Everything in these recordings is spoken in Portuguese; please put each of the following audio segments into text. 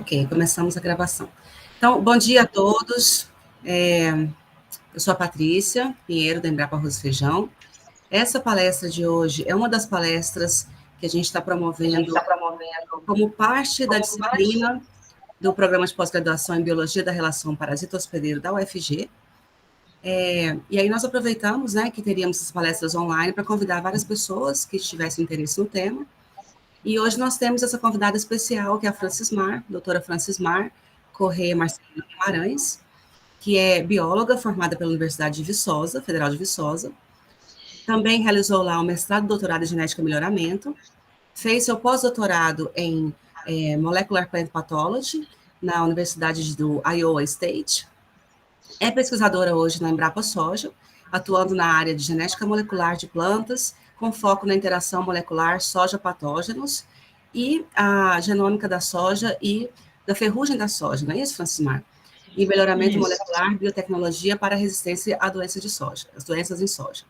Ok, começamos a gravação. Então, bom dia a todos. Eu sou a Patrícia Pinheiro, da Embrapa Arroz e Feijão. Essa palestra de hoje é uma das palestras que a gente está promovendo como parte da disciplina do Programa de Pós-Graduação em Biologia da Relação Parasita-Hospedeiro da UFG. E aí nós aproveitamos, que teríamos essas palestras online para convidar várias pessoas que tivessem interesse no tema. E hoje nós temos essa convidada especial, que é a Francismar, doutora Francismar Correia Marcelino Guimarães, que é bióloga formada pela Universidade de Viçosa, Federal de Viçosa. Também realizou lá o mestrado e doutorado em genética e melhoramento. Fez seu pós-doutorado em Molecular Plant Pathology na Universidade do Iowa State. É pesquisadora hoje na Embrapa Soja, atuando na área de genética molecular de plantas, com foco na interação molecular soja-patógenos e a genômica da soja e da ferrugem da soja, não é isso, Francismar? E melhoramento molecular, biotecnologia para a resistência a doenças de soja, as doenças em soja.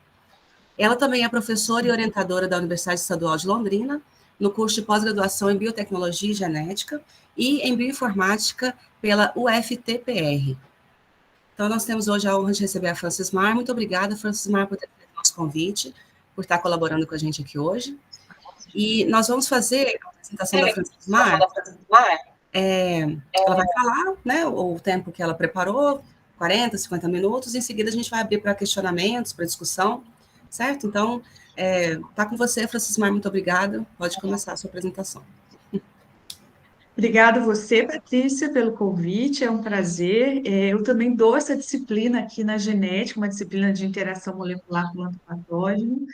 Ela também é professora e orientadora da Universidade Estadual de Londrina, no curso de pós-graduação em biotecnologia e genética e em bioinformática pela UFTPR. Então, nós temos hoje a honra de receber a Francismar. Muito obrigada, Francismar, por ter feito o nosso convite, por estar colaborando com a gente aqui hoje. E nós vamos fazer a apresentação da Francismar. Ela vai falar, o tempo que ela preparou, 40, 50 minutos. Em seguida, a gente vai abrir para questionamentos, para discussão, certo? Então, está com você, Francismar. Muito obrigada. Pode começar a sua apresentação. Obrigada você, Patrícia, pelo convite, é um prazer. Eu também dou essa disciplina aqui na genética, uma disciplina de interação molecular planta-patógeno,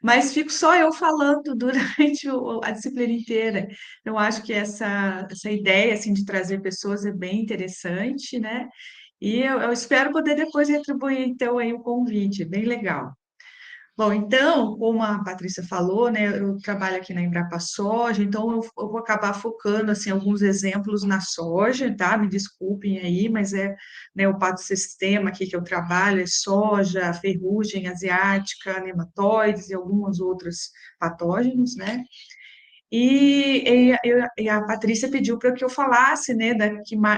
mas fico só eu falando durante a disciplina inteira. Eu acho que essa ideia assim, de trazer pessoas é bem interessante, né? E eu espero poder depois retribuir, então, aí o convite, é bem legal. Bom, então, como a Patrícia falou, né, eu trabalho aqui na Embrapa Soja, então eu vou acabar focando, assim, alguns exemplos na soja, tá? Me desculpem aí, mas né, o patossistema aqui que eu trabalho é soja, ferrugem asiática, nematóides e alguns outros patógenos, né? E a Patrícia pediu para que eu falasse, né,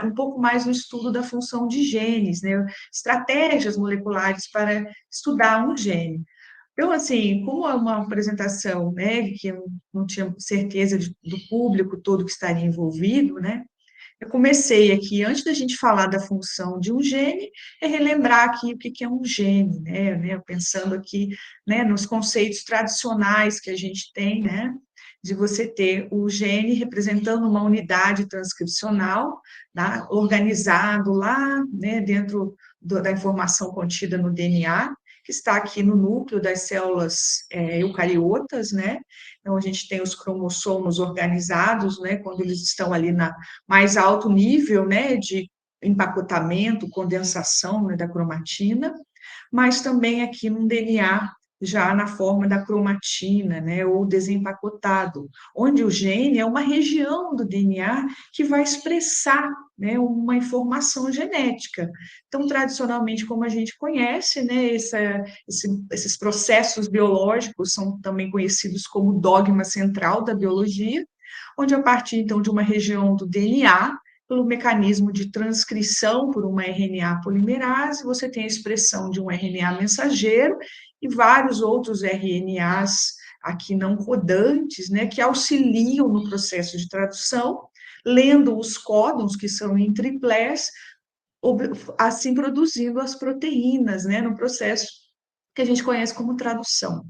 um pouco mais do estudo da função de genes, né, estratégias moleculares para estudar um gene. Então, assim, como é uma apresentação, né, que eu não tinha certeza do público todo que estaria envolvido, né, eu comecei aqui, antes da gente falar da função de um gene, relembrar aqui o que é um gene, né, pensando aqui, né, nos conceitos tradicionais que a gente tem, né, de você ter o gene representando uma unidade transcricional, tá, organizado lá, né, dentro da informação contida no DNA, que está aqui no núcleo das células eucariotas, né? Então, a gente tem os cromossomos organizados, né, quando eles estão ali na mais alto nível, né, de empacotamento, condensação, né, da cromatina, mas também aqui no DNA, já na forma da cromatina, né, ou desempacotado, onde o gene é uma região do DNA que vai expressar, né, uma informação genética. Então, tradicionalmente, como a gente conhece, né, esses processos biológicos são também conhecidos como dogma central da biologia, onde a partir, então, de uma região do DNA, pelo mecanismo de transcrição por uma RNA polimerase, você tem a expressão de um RNA mensageiro e vários outros RNAs aqui não codantes, né, que auxiliam no processo de tradução, lendo os códons, que são em triplés, assim produzindo as proteínas, né, no processo que a gente conhece como tradução.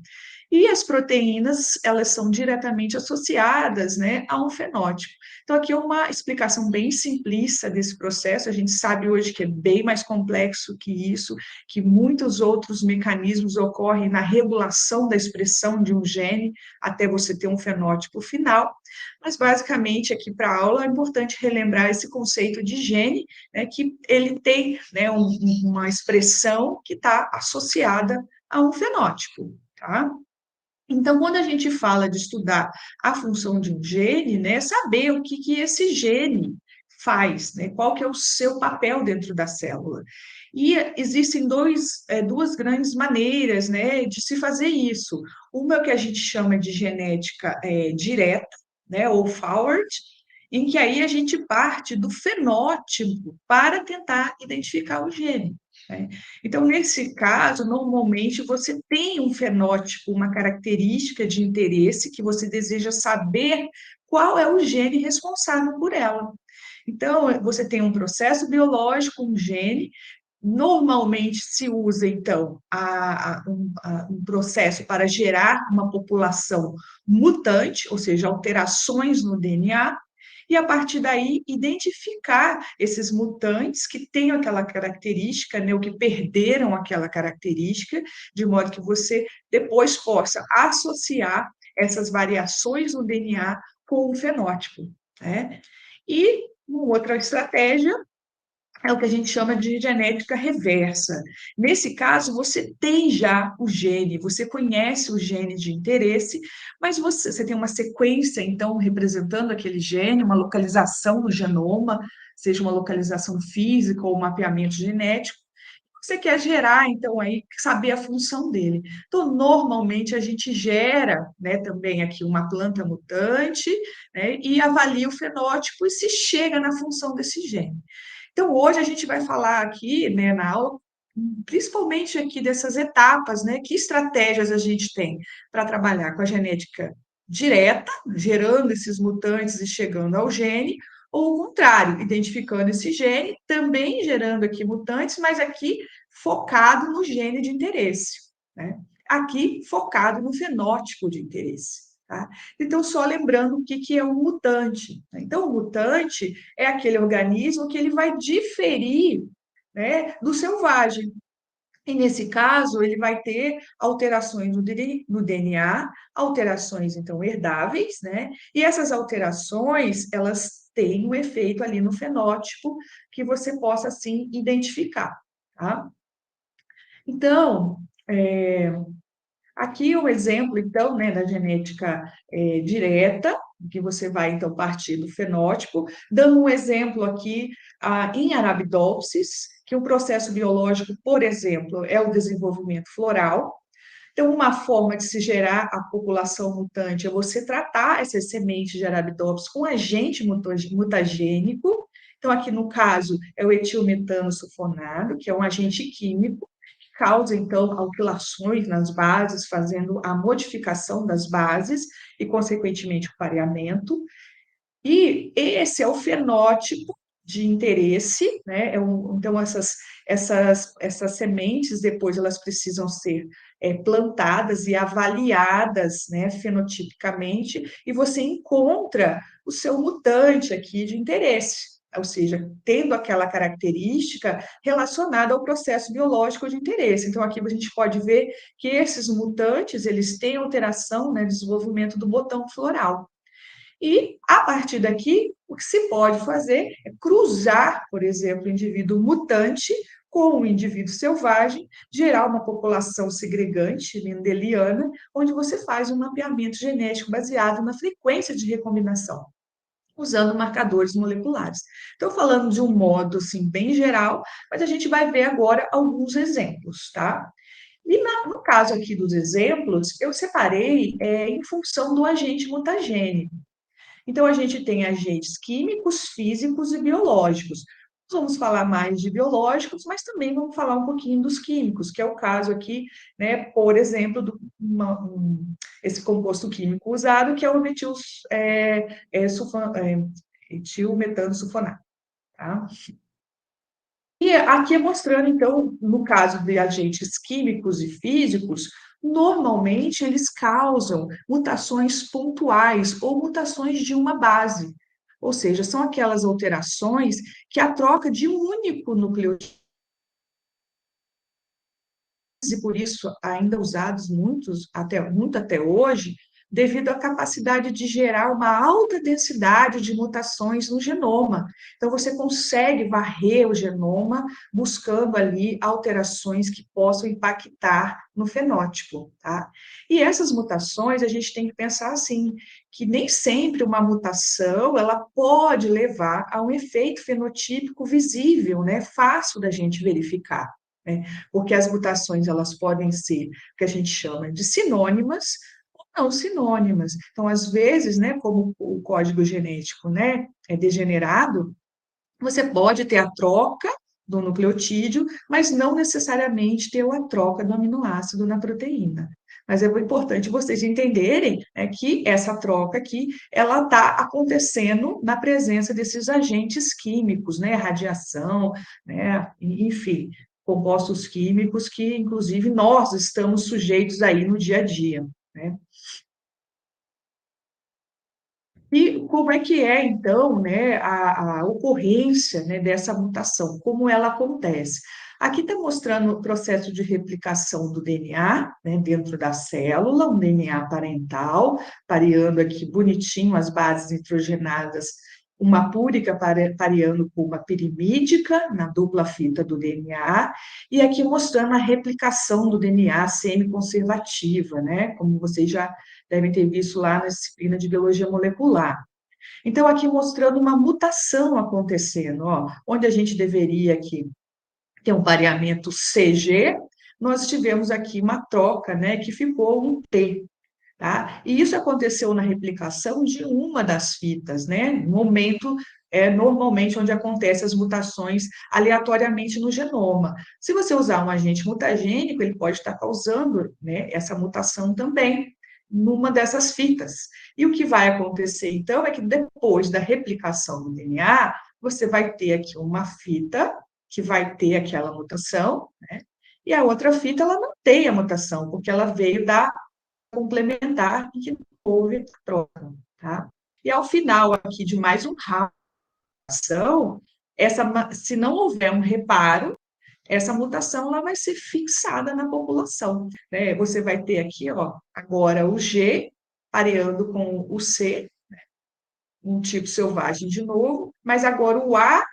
E as proteínas, elas são diretamente associadas, né, a um fenótipo. Então, aqui é uma explicação bem simplista desse processo. A gente sabe hoje que é bem mais complexo que isso, que muitos outros mecanismos ocorrem na regulação da expressão de um gene até você ter um fenótipo final. Mas, basicamente, aqui para a aula é importante relembrar esse conceito de gene, né, que ele tem, né, uma expressão que está associada a um fenótipo, tá? Então, quando a gente fala de estudar a função de um gene, né, saber o que esse gene faz, né, qual que é o seu papel dentro da célula. E existem duas grandes maneiras, né, de se fazer isso. Uma é o que a gente chama de genética direta, né, ou forward, em que aí a gente parte do fenótipo para tentar identificar o gene, né? Então, nesse caso, normalmente você tem um fenótipo, uma característica de interesse que você deseja saber qual é o gene responsável por ela. Então, você tem um processo biológico, um gene. Normalmente se usa, então, um processo para gerar uma população mutante, ou seja, alterações no DNA, e a partir daí identificar esses mutantes que têm aquela característica, né, ou que perderam aquela característica, de modo que você depois possa associar essas variações no DNA com o fenótipo, né? E uma outra estratégia é o que a gente chama de genética reversa. Nesse caso, você tem já o gene, você conhece o gene de interesse, mas você tem uma sequência, então, representando aquele gene, uma localização no genoma, seja uma localização física ou um mapeamento genético. Você quer gerar, então, aí, saber a função dele. Então, normalmente, a gente gera, né, também aqui uma planta mutante, né, e avalia o fenótipo e se chega na função desse gene. Então, hoje a gente vai falar aqui, né, na aula, principalmente aqui dessas etapas, né, que estratégias a gente tem para trabalhar com a genética direta, gerando esses mutantes e chegando ao gene, ou o contrário, identificando esse gene, também gerando aqui mutantes, mas aqui focado no gene de interesse, né? Aqui focado no fenótipo de interesse, tá? Então, só lembrando o que que é um mutante, né? Então, o mutante é aquele organismo que ele vai diferir, né, do selvagem. E nesse caso, ele vai ter alterações no DNA, alterações, então, herdáveis, né? E essas alterações, elas têm um efeito ali no fenótipo que você possa, assim, identificar, tá? Então, aqui um exemplo, então, né, da genética direta, que você vai, então, partir do fenótipo, dando um exemplo aqui em Arabidopsis, que o processo biológico, por exemplo, é o desenvolvimento floral. Então, uma forma de se gerar a população mutante é você tratar essas sementes de Arabidopsis com agente mutagênico. Então, aqui no caso, é o etilmetano sulfonado, que é um agente químico, causa, então, alterações nas bases, fazendo a modificação das bases e, consequentemente, o pareamento. E esse é o fenótipo de interesse, né? Então, essas sementes, depois, elas precisam ser plantadas e avaliadas, né, fenotipicamente, e você encontra o seu mutante aqui de interesse, ou seja, tendo aquela característica relacionada ao processo biológico de interesse. Então, aqui a gente pode ver que esses mutantes, eles têm alteração, né, desenvolvimento do botão floral. E, a partir daqui, o que se pode fazer é cruzar, por exemplo, o indivíduo mutante com o indivíduo selvagem, gerar uma população segregante, mendeliana, onde você faz um mapeamento genético baseado na frequência de recombinação, usando marcadores moleculares. Estou falando de um modo, assim, bem geral, mas a gente vai ver agora alguns exemplos, tá? E no caso aqui dos exemplos, eu separei em função do agente mutagênico. Então, a gente tem agentes químicos, físicos e biológicos. Nós vamos falar mais de biológicos, mas também vamos falar um pouquinho dos químicos, que é o caso aqui, né, por exemplo, esse composto químico usado, que é o etilmetano sulfonato. Tá? E aqui é mostrando, então, no caso de agentes químicos e físicos, normalmente eles causam mutações pontuais ou mutações de uma base. Ou seja, são aquelas alterações que a troca de um único nucleotídeo, e por isso ainda usados muito até hoje, devido à capacidade de gerar uma alta densidade de mutações no genoma. Então, você consegue varrer o genoma buscando ali alterações que possam impactar no fenótipo, tá? E essas mutações, a gente tem que pensar assim, que nem sempre uma mutação, ela pode levar a um efeito fenotípico visível, né? Fácil da gente verificar, né? Porque as mutações, elas podem ser o que a gente chama de sinônimas, Não sinônimas. Então, às vezes, né, como o código genético, né, é degenerado, você pode ter a troca do nucleotídeo, mas não necessariamente ter a troca do aminoácido na proteína. Mas é importante vocês entenderem, né, que essa troca aqui, ela está acontecendo na presença desses agentes químicos, né, radiação, né, enfim, compostos químicos que, inclusive, nós estamos sujeitos aí no dia a dia, né? E como é que é, então, né, a ocorrência, né, dessa mutação? Como ela acontece? Aqui está mostrando o processo de replicação do DNA, né, dentro da célula, um DNA parental, pareando aqui bonitinho as bases nitrogenadas, uma púrica pareando com uma pirimídica na dupla fita do DNA, e aqui mostrando a replicação do DNA semi-conservativa, né, como vocês já devem ter visto lá na disciplina de biologia molecular. Então, aqui mostrando uma mutação acontecendo, ó, onde a gente deveria aqui ter um pareamento CG, nós tivemos aqui uma troca, né, que ficou um T, tá? E isso aconteceu na replicação de uma das fitas, né? No momento normalmente onde acontecem as mutações aleatoriamente no genoma. Se você usar um agente mutagênico, ele pode estar causando, né, essa mutação também numa dessas fitas. E o que vai acontecer então é que depois da replicação do DNA, você vai ter aqui uma fita que vai ter aquela mutação, né? E a outra fita ela não tem a mutação, porque ela veio da complementar e que não houve troca, tá? E ao final aqui de mais um ração, se não houver um reparo, essa mutação ela vai ser fixada na população, né? Você vai ter aqui, ó, agora o G pareando com o C, um tipo selvagem de novo, mas agora o A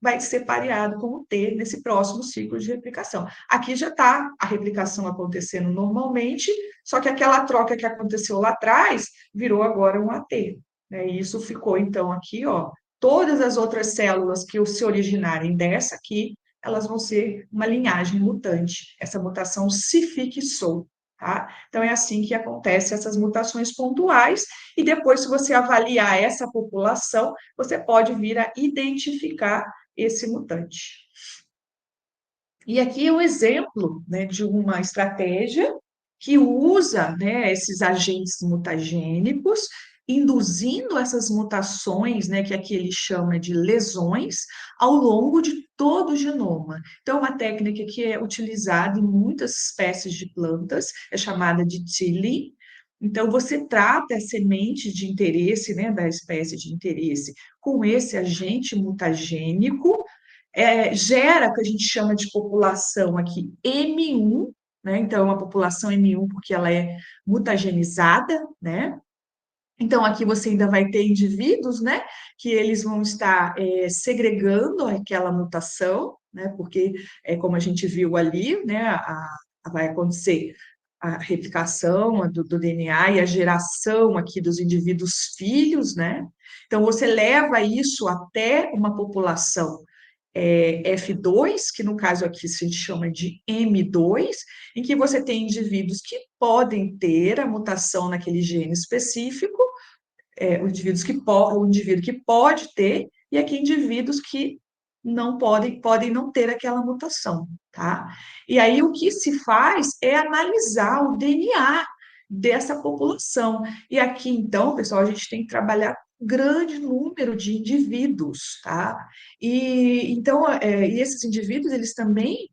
vai ser pareado com o T nesse próximo ciclo de replicação. Aqui já está a replicação acontecendo normalmente, só que aquela troca que aconteceu lá atrás virou agora um AT. Né? E isso ficou, então, aqui, ó, todas as outras células que se originarem dessa aqui, elas vão ser uma linhagem mutante. Essa mutação se fixou. Tá? Então, é assim que acontecem essas mutações pontuais, e depois, se você avaliar essa população, você pode vir a identificar esse mutante. E aqui é um exemplo, né, de uma estratégia que usa, né, esses agentes mutagênicos, induzindo essas mutações, né, que aqui ele chama de lesões, ao longo de todo o genoma. Então, é uma técnica que é utilizada em muitas espécies de plantas, é chamada de tilling. Então, você trata a semente de interesse, né, da espécie de interesse, com esse agente mutagênico, gera o que a gente chama de população aqui M1, né? Então, é uma população M1 porque ela é mutagenizada, né? Então, aqui você ainda vai ter indivíduos, né, que eles vão estar segregando aquela mutação, né, porque, como a gente viu ali, né, vai acontecer a replicação do DNA e a geração aqui dos indivíduos filhos, né? Então, você leva isso até uma população F2, que no caso aqui se chama de M2, em que você tem indivíduos que podem ter a mutação naquele gene específico, o indivíduo que pode ter, e aqui indivíduos que não podem não ter aquela mutação, tá? E aí o que se faz é analisar o DNA dessa população. E aqui, então, pessoal, a gente tem que trabalhar grande número de indivíduos, tá? E então, e esses indivíduos, eles também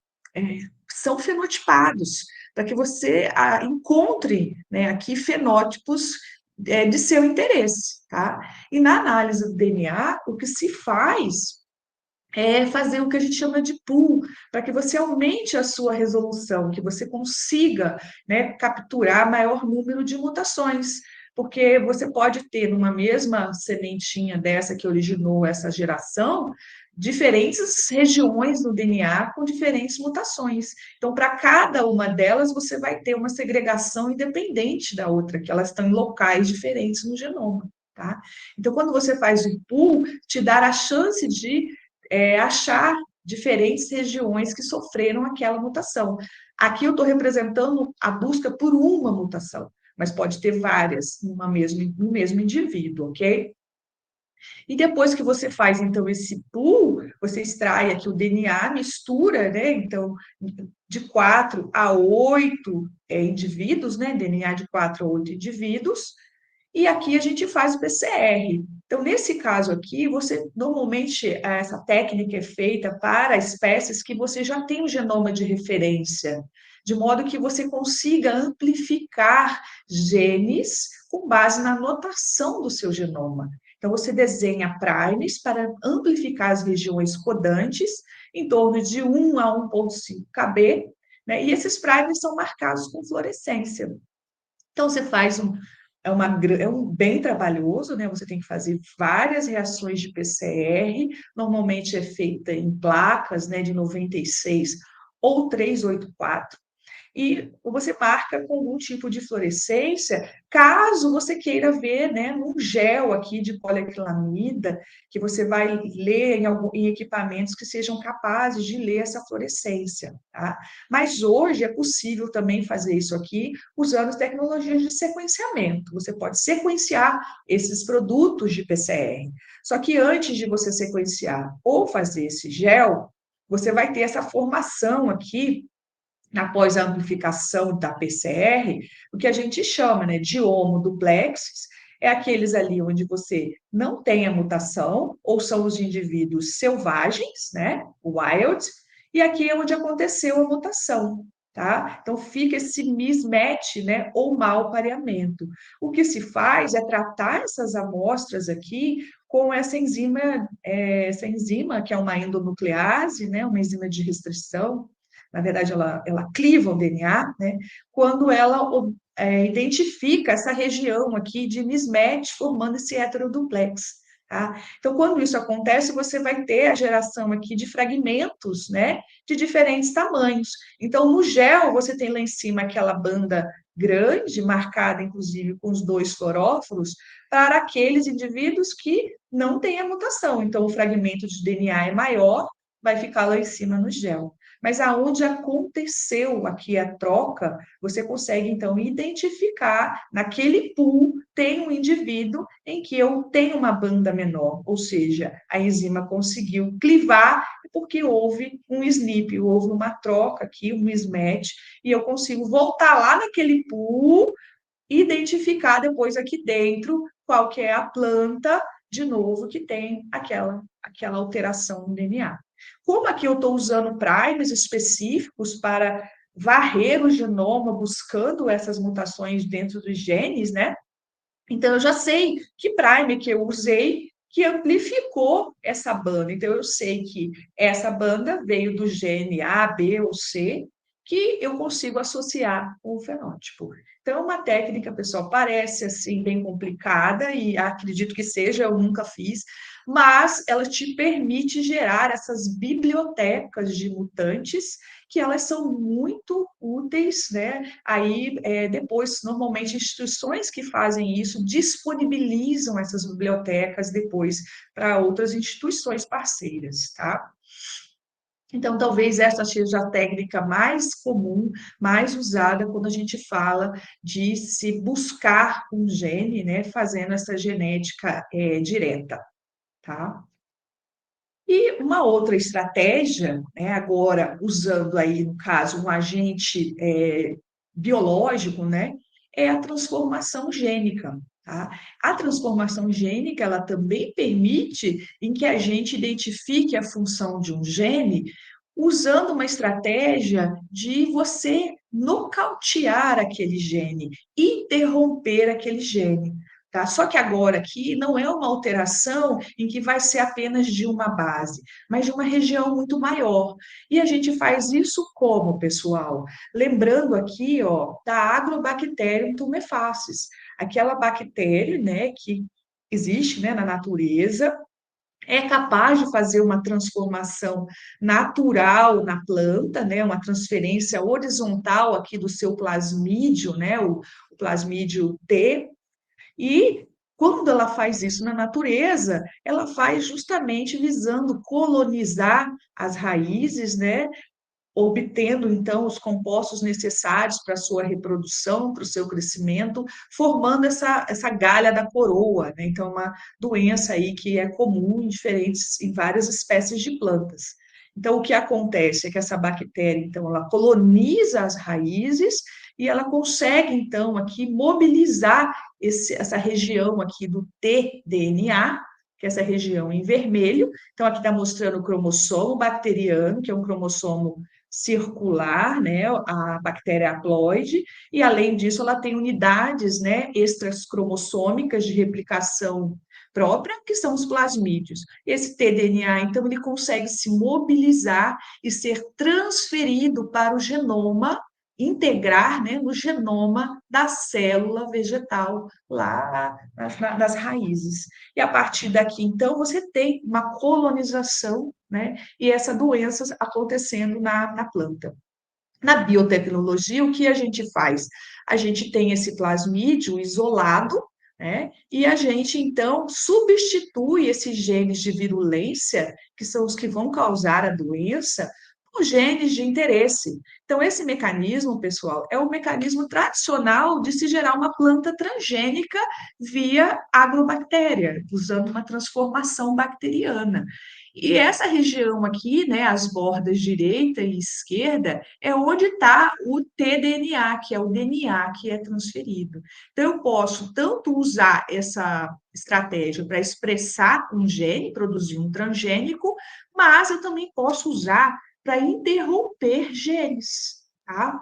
são fenotipados, para que você encontre, né, aqui fenótipos de seu interesse, tá? E na análise do DNA, o que se faz é fazer o que a gente chama de pool, para que você aumente a sua resolução, que você consiga, né, capturar maior número de mutações, porque você pode ter numa mesma sementinha dessa que originou essa geração, diferentes regiões no DNA com diferentes mutações. Então, para cada uma delas, você vai ter uma segregação independente da outra, que elas estão em locais diferentes no genoma, tá? Então, quando você faz o pool, te dá a chance de achar diferentes regiões que sofreram aquela mutação. Aqui eu estou representando a busca por uma mutação, mas pode ter várias no mesmo indivíduo, ok? E depois que você faz, então, esse pool, você extrai aqui o DNA, mistura, né? Então, de 4 a 8 indivíduos, né? DNA de 4 a 8 indivíduos, e aqui a gente faz o PCR. Então, nesse caso aqui, você normalmente essa técnica é feita para espécies que você já tem o genoma de referência, de modo que você consiga amplificar genes com base na notação do seu genoma. Então, você desenha primes para amplificar as regiões codantes em torno de 1 a 1,5 kb, né? E esses primes são marcados com fluorescência. Então, você faz é um bem trabalhoso, né? Você tem que fazer várias reações de PCR, normalmente é feita em placas, né, de 96 ou 384, e você marca com algum tipo de fluorescência, caso você queira ver, né, num gel aqui de poliacrilamida, que você vai ler em equipamentos que sejam capazes de ler essa fluorescência, tá? Mas hoje é possível também fazer isso aqui usando tecnologias de sequenciamento. Você pode sequenciar esses produtos de PCR. Só que antes de você sequenciar ou fazer esse gel, você vai ter essa formação aqui após a amplificação da PCR, o que a gente chama, né, de homoduplexes, é aqueles ali onde você não tem a mutação, ou são os indivíduos selvagens, né, wild, e aqui é onde aconteceu a mutação, tá? Então fica esse mismatch, né, ou mau pareamento. O que se faz é tratar essas amostras aqui com essa enzima que é uma endonuclease, né, uma enzima de restrição. Na verdade, ela cliva o DNA, né? Quando ela identifica essa região aqui de mismatch, formando esse heteroduplex. Tá? Então, quando isso acontece, você vai ter a geração aqui de fragmentos, né, de diferentes tamanhos. Então, no gel, você tem lá em cima aquela banda grande, marcada inclusive com os 2 fluoróforos, para aqueles indivíduos que não têm a mutação. Então, o fragmento de DNA é maior, vai ficar lá em cima no gel. Mas aonde aconteceu aqui a troca, você consegue então identificar naquele pool tem um indivíduo em que eu tenho uma banda menor, ou seja, a enzima conseguiu clivar porque houve um SNP, houve uma troca aqui, um mismatch, e eu consigo voltar lá naquele pool e identificar depois aqui dentro qual que é a planta, de novo, que tem aquela alteração no DNA. Como aqui eu estou usando primes específicos para varrer o genoma, buscando essas mutações dentro dos genes, né? Então, eu já sei que prime que eu usei que amplificou essa banda. Então, eu sei que essa banda veio do gene A, B ou C, que eu consigo associar com o fenótipo. Então, uma técnica, pessoal, parece assim bem complicada e acredito que seja, eu nunca fiz, mas ela te permite gerar essas bibliotecas de mutantes que elas são muito úteis, né? Aí, depois, normalmente, instituições que fazem isso disponibilizam essas bibliotecas depois para outras instituições parceiras, tá? Então, talvez essa seja a técnica mais comum, mais usada quando a gente fala de se buscar um gene, né, fazendo essa genética direta, tá? E uma outra estratégia, né, agora usando aí, no caso, um agente biológico, né, é a transformação gênica. Tá? A transformação gênica, ela também permite em que a gente identifique a função de um gene usando uma estratégia de você nocautear aquele gene, interromper aquele gene. Tá? Só que agora aqui não é uma alteração em que vai ser apenas de uma base, mas de uma região muito maior. E a gente faz isso como, pessoal? Lembrando aqui, ó, da Agrobacterium tumefacis, aquela bactéria, né, que existe, né, na natureza, é capaz de fazer uma transformação natural na planta, né, uma transferência horizontal aqui do seu plasmídio, né, o plasmídio T, e quando ela faz isso na natureza, ela faz justamente visando colonizar as raízes, né? obtendo, então, os compostos necessários para a sua reprodução, para o seu crescimento, formando essa galha da coroa, né? Então, uma doença aí que é comum em várias espécies de plantas. Então, o que acontece é que essa bactéria, então, ela coloniza as raízes e ela consegue, então, aqui mobilizar essa região aqui do tDNA, que é essa região em vermelho. Então, aqui está mostrando o cromossomo bacteriano, que é um cromossomo circular, né, a bactéria haploide, e além disso ela tem unidades, né, extracromossômicas de replicação própria, que são os plasmídios. Esse tDNA, então, ele consegue se mobilizar e ser transferido para o genoma, integrar, né, no genoma da célula vegetal, lá nas raízes. E a partir daqui, então, você tem uma colonização, né, e essa doença acontecendo na planta. Na biotecnologia, o que a gente faz? A gente tem esse plasmídio isolado, né? E a gente, então, substitui esses genes de virulência, que são os que vão causar a doença, por genes de interesse. Então, esse mecanismo, pessoal, é o mecanismo tradicional de se gerar uma planta transgênica via agrobactéria, usando uma transformação bacteriana. E essa região aqui, né, as bordas direita e esquerda, é onde está o tDNA, que é o DNA que é transferido. Então, eu posso tanto usar essa estratégia para expressar um gene, produzir um transgênico, mas eu também posso usar para interromper genes, tá?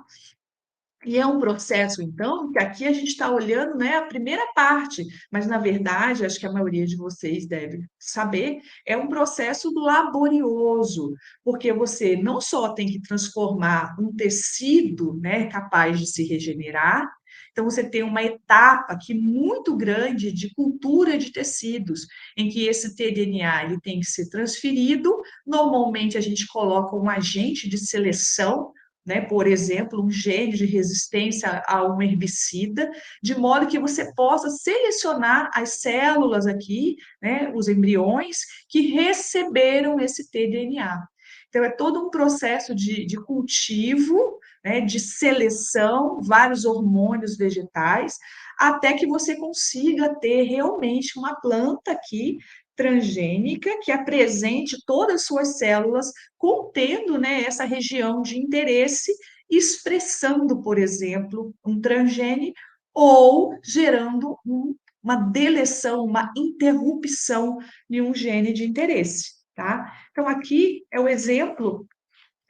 E é um processo, então, que aqui a gente está olhando, né, a primeira parte, mas, na verdade, acho que a maioria de vocês deve saber, é um processo laborioso, porque você não só tem que transformar um tecido, né, capaz de se regenerar, então você tem uma etapa aqui muito grande de cultura de tecidos, em que esse tDNA ele tem que ser transferido, normalmente a gente coloca um agente de seleção, né, por exemplo, um gene de resistência a um herbicida, de modo que você possa selecionar as células aqui, né, os embriões, que receberam esse tDNA. Então, é todo um processo de cultivo, né, de seleção, vários hormônios vegetais, até que você consiga ter realmente uma planta aqui transgênica que apresente todas as suas células contendo, né, essa região de interesse, expressando, por exemplo, um transgene ou gerando uma deleção, uma interrupção de um gene de interesse, tá? Então, aqui é o exemplo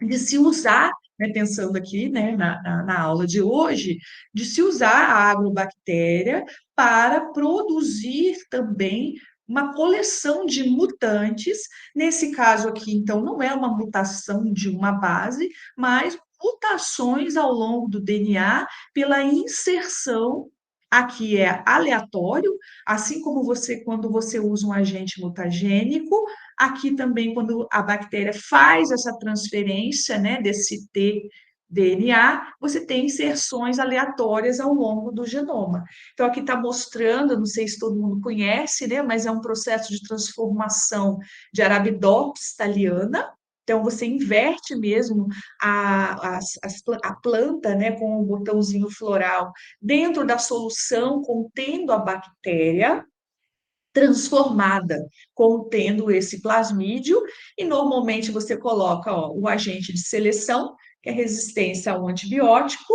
de se usar, né, pensando aqui, né, na aula de hoje, de se usar a agrobactéria para produzir também uma coleção de mutantes. Nesse caso aqui, então, não é uma mutação de uma base, mas mutações ao longo do DNA pela inserção. Aqui é aleatório, assim como você, quando você usa um agente mutagênico, aqui também, quando a bactéria faz essa transferência, né, desse tDNA, você tem inserções aleatórias ao longo do genoma. Então, aqui está mostrando, não sei se todo mundo conhece, né, mas é um processo de transformação de Arabidopsis thaliana. Então, você inverte mesmo a planta, né, com o botãozinho floral dentro da solução contendo a bactéria transformada, contendo esse plasmídio, e normalmente você coloca, ó, o agente de seleção, que é resistência ao antibiótico,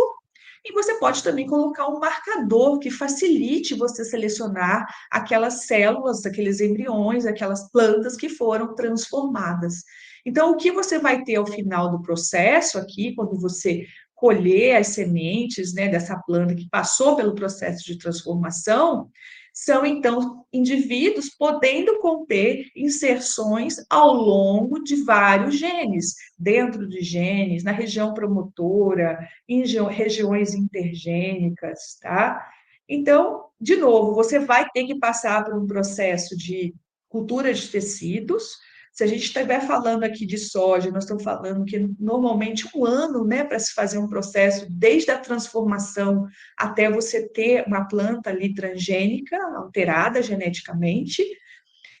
e você pode também colocar um marcador que facilite você selecionar aquelas células, aqueles embriões, aquelas plantas que foram transformadas. Então, o que você vai ter ao final do processo aqui, quando você colher as sementes, né, dessa planta que passou pelo processo de transformação, são, então, indivíduos podendo conter inserções ao longo de vários genes, dentro de genes, na região promotora, em regiões intergênicas, tá? Então, de novo, você vai ter que passar por um processo de cultura de tecidos. Se a gente estiver falando aqui de soja, nós estamos falando que normalmente um ano, né, para se fazer um processo, desde a transformação até você ter uma planta ali transgênica, alterada geneticamente,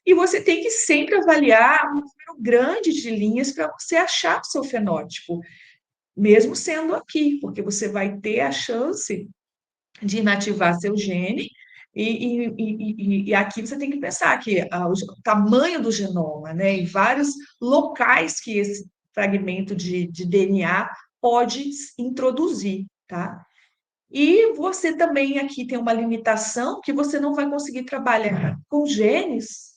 e você tem que sempre avaliar um número grande de linhas para você achar o seu fenótipo. mesmo sendo aqui, porque você vai ter a chance de inativar seu gene, e aqui você tem que pensar que o tamanho do genoma, né, e vários locais que esse fragmento de DNA pode introduzir, tá? E você também aqui tem uma limitação que você não vai conseguir trabalhar com genes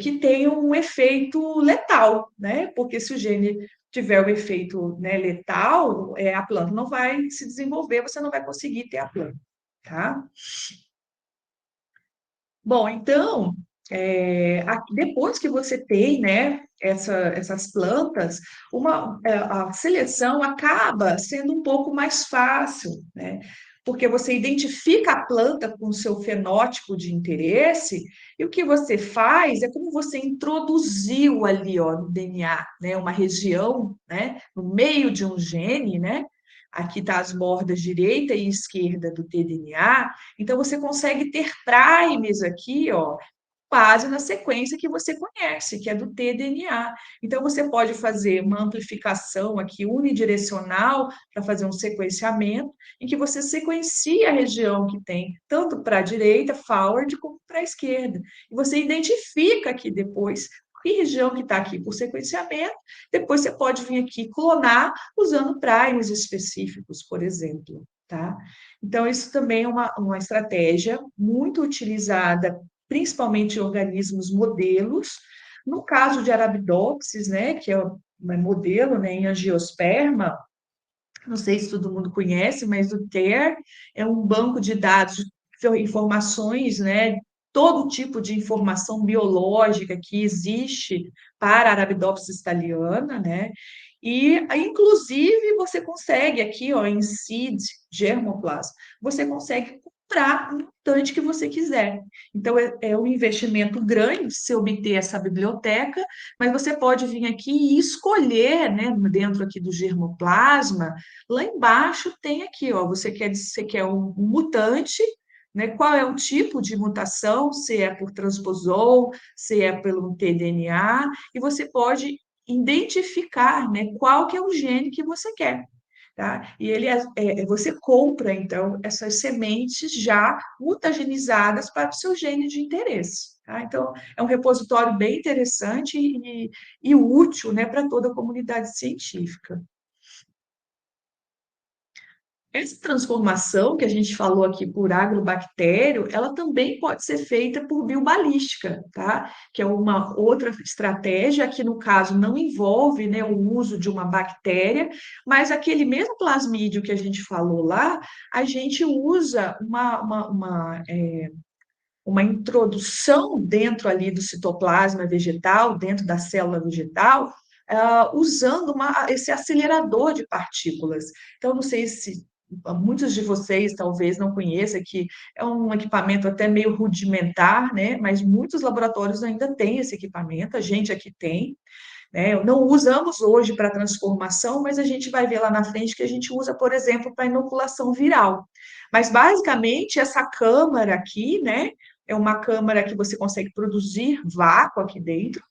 que tenham um efeito letal, né? Porque se o gene tiver o efeito, né, letal, a planta não vai se desenvolver, você não vai conseguir ter a planta, tá? Bom, então, depois que você tem, né, essas plantas, a seleção acaba sendo um pouco mais fácil, né? Porque você identifica a planta com o seu fenótipo de interesse, e o que você faz é como você introduziu ali, ó, no DNA, né, uma região, né, no meio de um gene, né? Aqui está as bordas direita e esquerda do tDNA, então você consegue ter primes aqui, ó, base na sequência que você conhece, que é do tDNA. Então, você pode fazer uma amplificação aqui unidirecional para fazer um sequenciamento, em que você sequencia a região que tem tanto para a direita, forward, como para a esquerda. E você identifica aqui depois que região que está aqui por sequenciamento, depois você pode vir aqui clonar usando primes específicos, por exemplo, tá? Então, isso também é uma estratégia muito utilizada principalmente em organismos modelos. No caso de Arabidopsis, né, que é um modelo, né, em angiosperma, não sei se todo mundo conhece, mas o TER é um banco de dados, informações, né, todo tipo de informação biológica que existe para a Arabidopsis thaliana, né, e, inclusive, você consegue aqui, ó, em seed, germoplasma, você consegue comprar o mutante que você quiser. Então, é um investimento grande se obter essa biblioteca, mas você pode vir aqui e escolher, né, dentro aqui do germoplasma, lá embaixo tem aqui, ó, você quer um mutante, né? Qual é o tipo de mutação, se é por transposon, se é pelo tDNA, e você pode identificar, né, qual que é o gene que você quer. Tá? E você compra, então, essas sementes já mutagenizadas para o seu gene de interesse. Tá? Então, é um repositório bem interessante e útil, né, para toda a comunidade científica. Essa transformação que a gente falou aqui por agrobactério, ela também pode ser feita por biobalística, tá? Que é uma outra estratégia que, no caso, não envolve, né, o uso de uma bactéria, mas aquele mesmo plasmídio que a gente falou lá, a gente usa uma introdução dentro ali do citoplasma vegetal, dentro da célula vegetal, usando esse acelerador de partículas. Então, não sei se muitos de vocês talvez não conheçam, que é um equipamento até meio rudimentar, né? Mas muitos laboratórios ainda têm esse equipamento, a gente aqui tem, né? Não usamos hoje para transformação, mas a gente vai ver lá na frente que a gente usa, por exemplo, para inoculação viral. Mas, basicamente, essa câmara aqui, né, é uma câmara que você consegue produzir vácuo aqui dentro,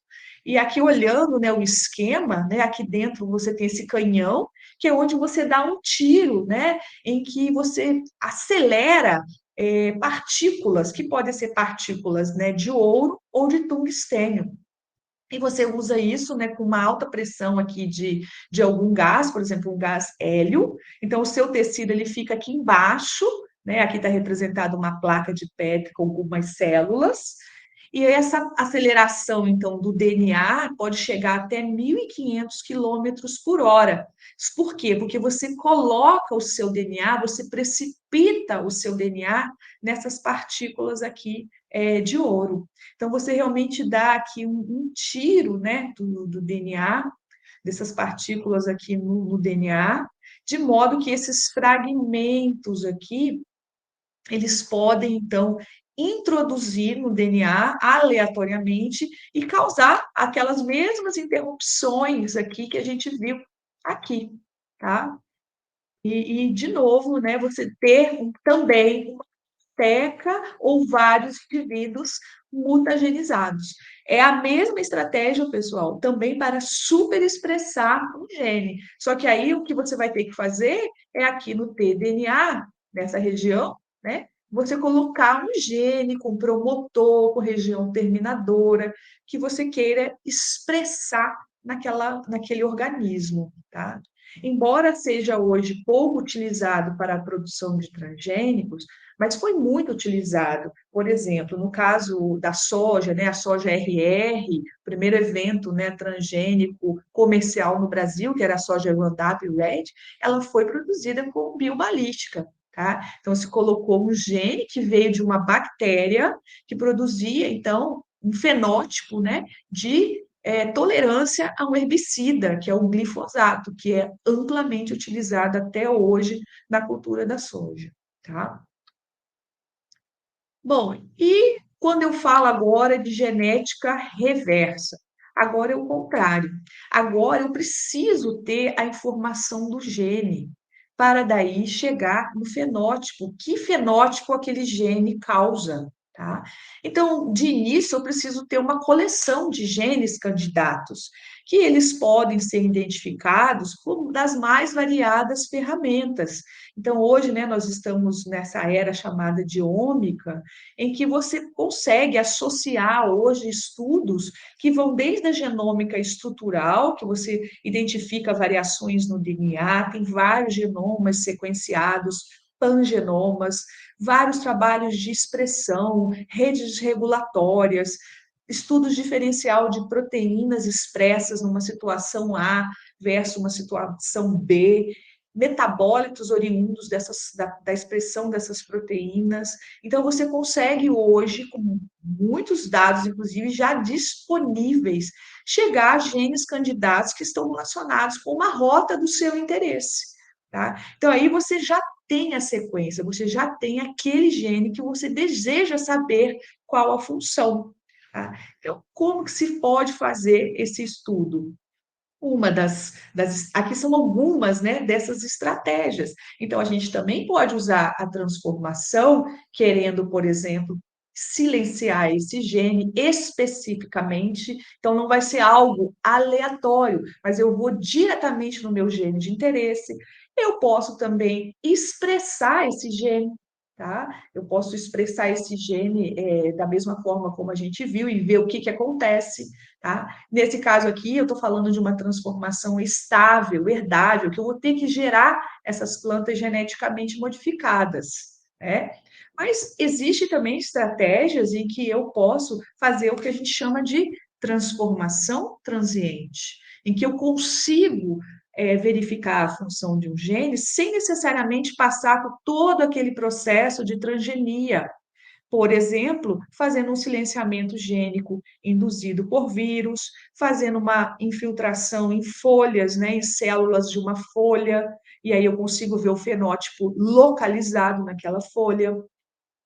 e aqui olhando, né, o esquema, né, aqui dentro você tem esse canhão, que é onde você dá um tiro, né, em que você acelera partículas, que podem ser partículas, né, de ouro ou de tungstênio. E você usa isso, né, com uma alta pressão aqui de algum gás, por exemplo, um gás hélio. Então, o seu tecido ele fica aqui embaixo, né? Aqui está representada uma placa de Petri com algumas células. E essa aceleração, então, do DNA pode chegar até 1.500 quilômetros por hora. Por quê? Porque você coloca o seu DNA, você precipita o seu DNA nessas partículas aqui de ouro. Então, você realmente dá aqui um tiro, né, do DNA, dessas partículas aqui no DNA, de modo que esses fragmentos aqui, eles podem, então, introduzir no DNA aleatoriamente e causar aquelas mesmas interrupções aqui que a gente viu aqui, tá? De novo, né, você ter também teca ou vários indivíduos mutagenizados. É a mesma estratégia, pessoal, também para superexpressar um gene. Só que aí o que você vai ter que fazer é aqui no tDNA, nessa região, né? Você colocar um gene com promotor, com região terminadora, que você queira expressar naquele organismo, tá? Embora seja hoje pouco utilizado para a produção de transgênicos, mas foi muito utilizado. Por exemplo, no caso da soja, né, a soja RR, o primeiro evento, né, transgênico comercial no Brasil, que era a soja Roundup Red, ela foi produzida com biobalística. Tá? Então, se colocou um gene que veio de uma bactéria que produzia, então, um fenótipo, né, de tolerância a um herbicida, que é o glifosato, que é amplamente utilizado até hoje na cultura da soja. Tá? Bom, e quando eu falo agora de genética reversa? Agora é o contrário. Agora eu preciso ter a informação do gene para daí chegar no fenótipo. Que fenótipo aquele gene causa, tá? Então, de início, eu preciso ter uma coleção de genes candidatos, que eles podem ser identificados por das mais variadas ferramentas. Então, hoje, né, nós estamos nessa era chamada de ômica, em que você consegue associar hoje estudos que vão desde a genômica estrutural, que você identifica variações no DNA, tem vários genomas sequenciados, pangenomas, vários trabalhos de expressão, redes regulatórias, estudos diferencial de proteínas expressas numa situação A versus uma situação B, metabólitos oriundos da expressão dessas proteínas. Então, você consegue hoje, com muitos dados, inclusive já disponíveis, chegar a genes candidatos que estão relacionados com uma rota do seu interesse. Tá? Então, aí você já tem a sequência, você já tem aquele gene que você deseja saber qual a função. Tá? Então, como que se pode fazer esse estudo? Uma aqui são algumas, né, dessas estratégias. Então, a gente também pode usar a transformação, querendo, por exemplo, silenciar esse gene especificamente. Então, não vai ser algo aleatório, mas eu vou diretamente no meu gene de interesse. Eu posso também expressar esse gene, tá? Eu posso expressar esse gene da mesma forma como a gente viu e ver o que acontece, tá? Nesse caso aqui, eu estou falando de uma transformação estável, herdável, que eu vou ter que gerar essas plantas geneticamente modificadas, né? Mas existe também estratégias em que eu posso fazer o que a gente chama de transformação transiente, em que eu consigo verificar a função de um gene sem necessariamente passar por todo aquele processo de transgenia, por exemplo, fazendo um silenciamento gênico induzido por vírus, fazendo uma infiltração em folhas, né, em células de uma folha, e aí eu consigo ver o fenótipo localizado naquela folha,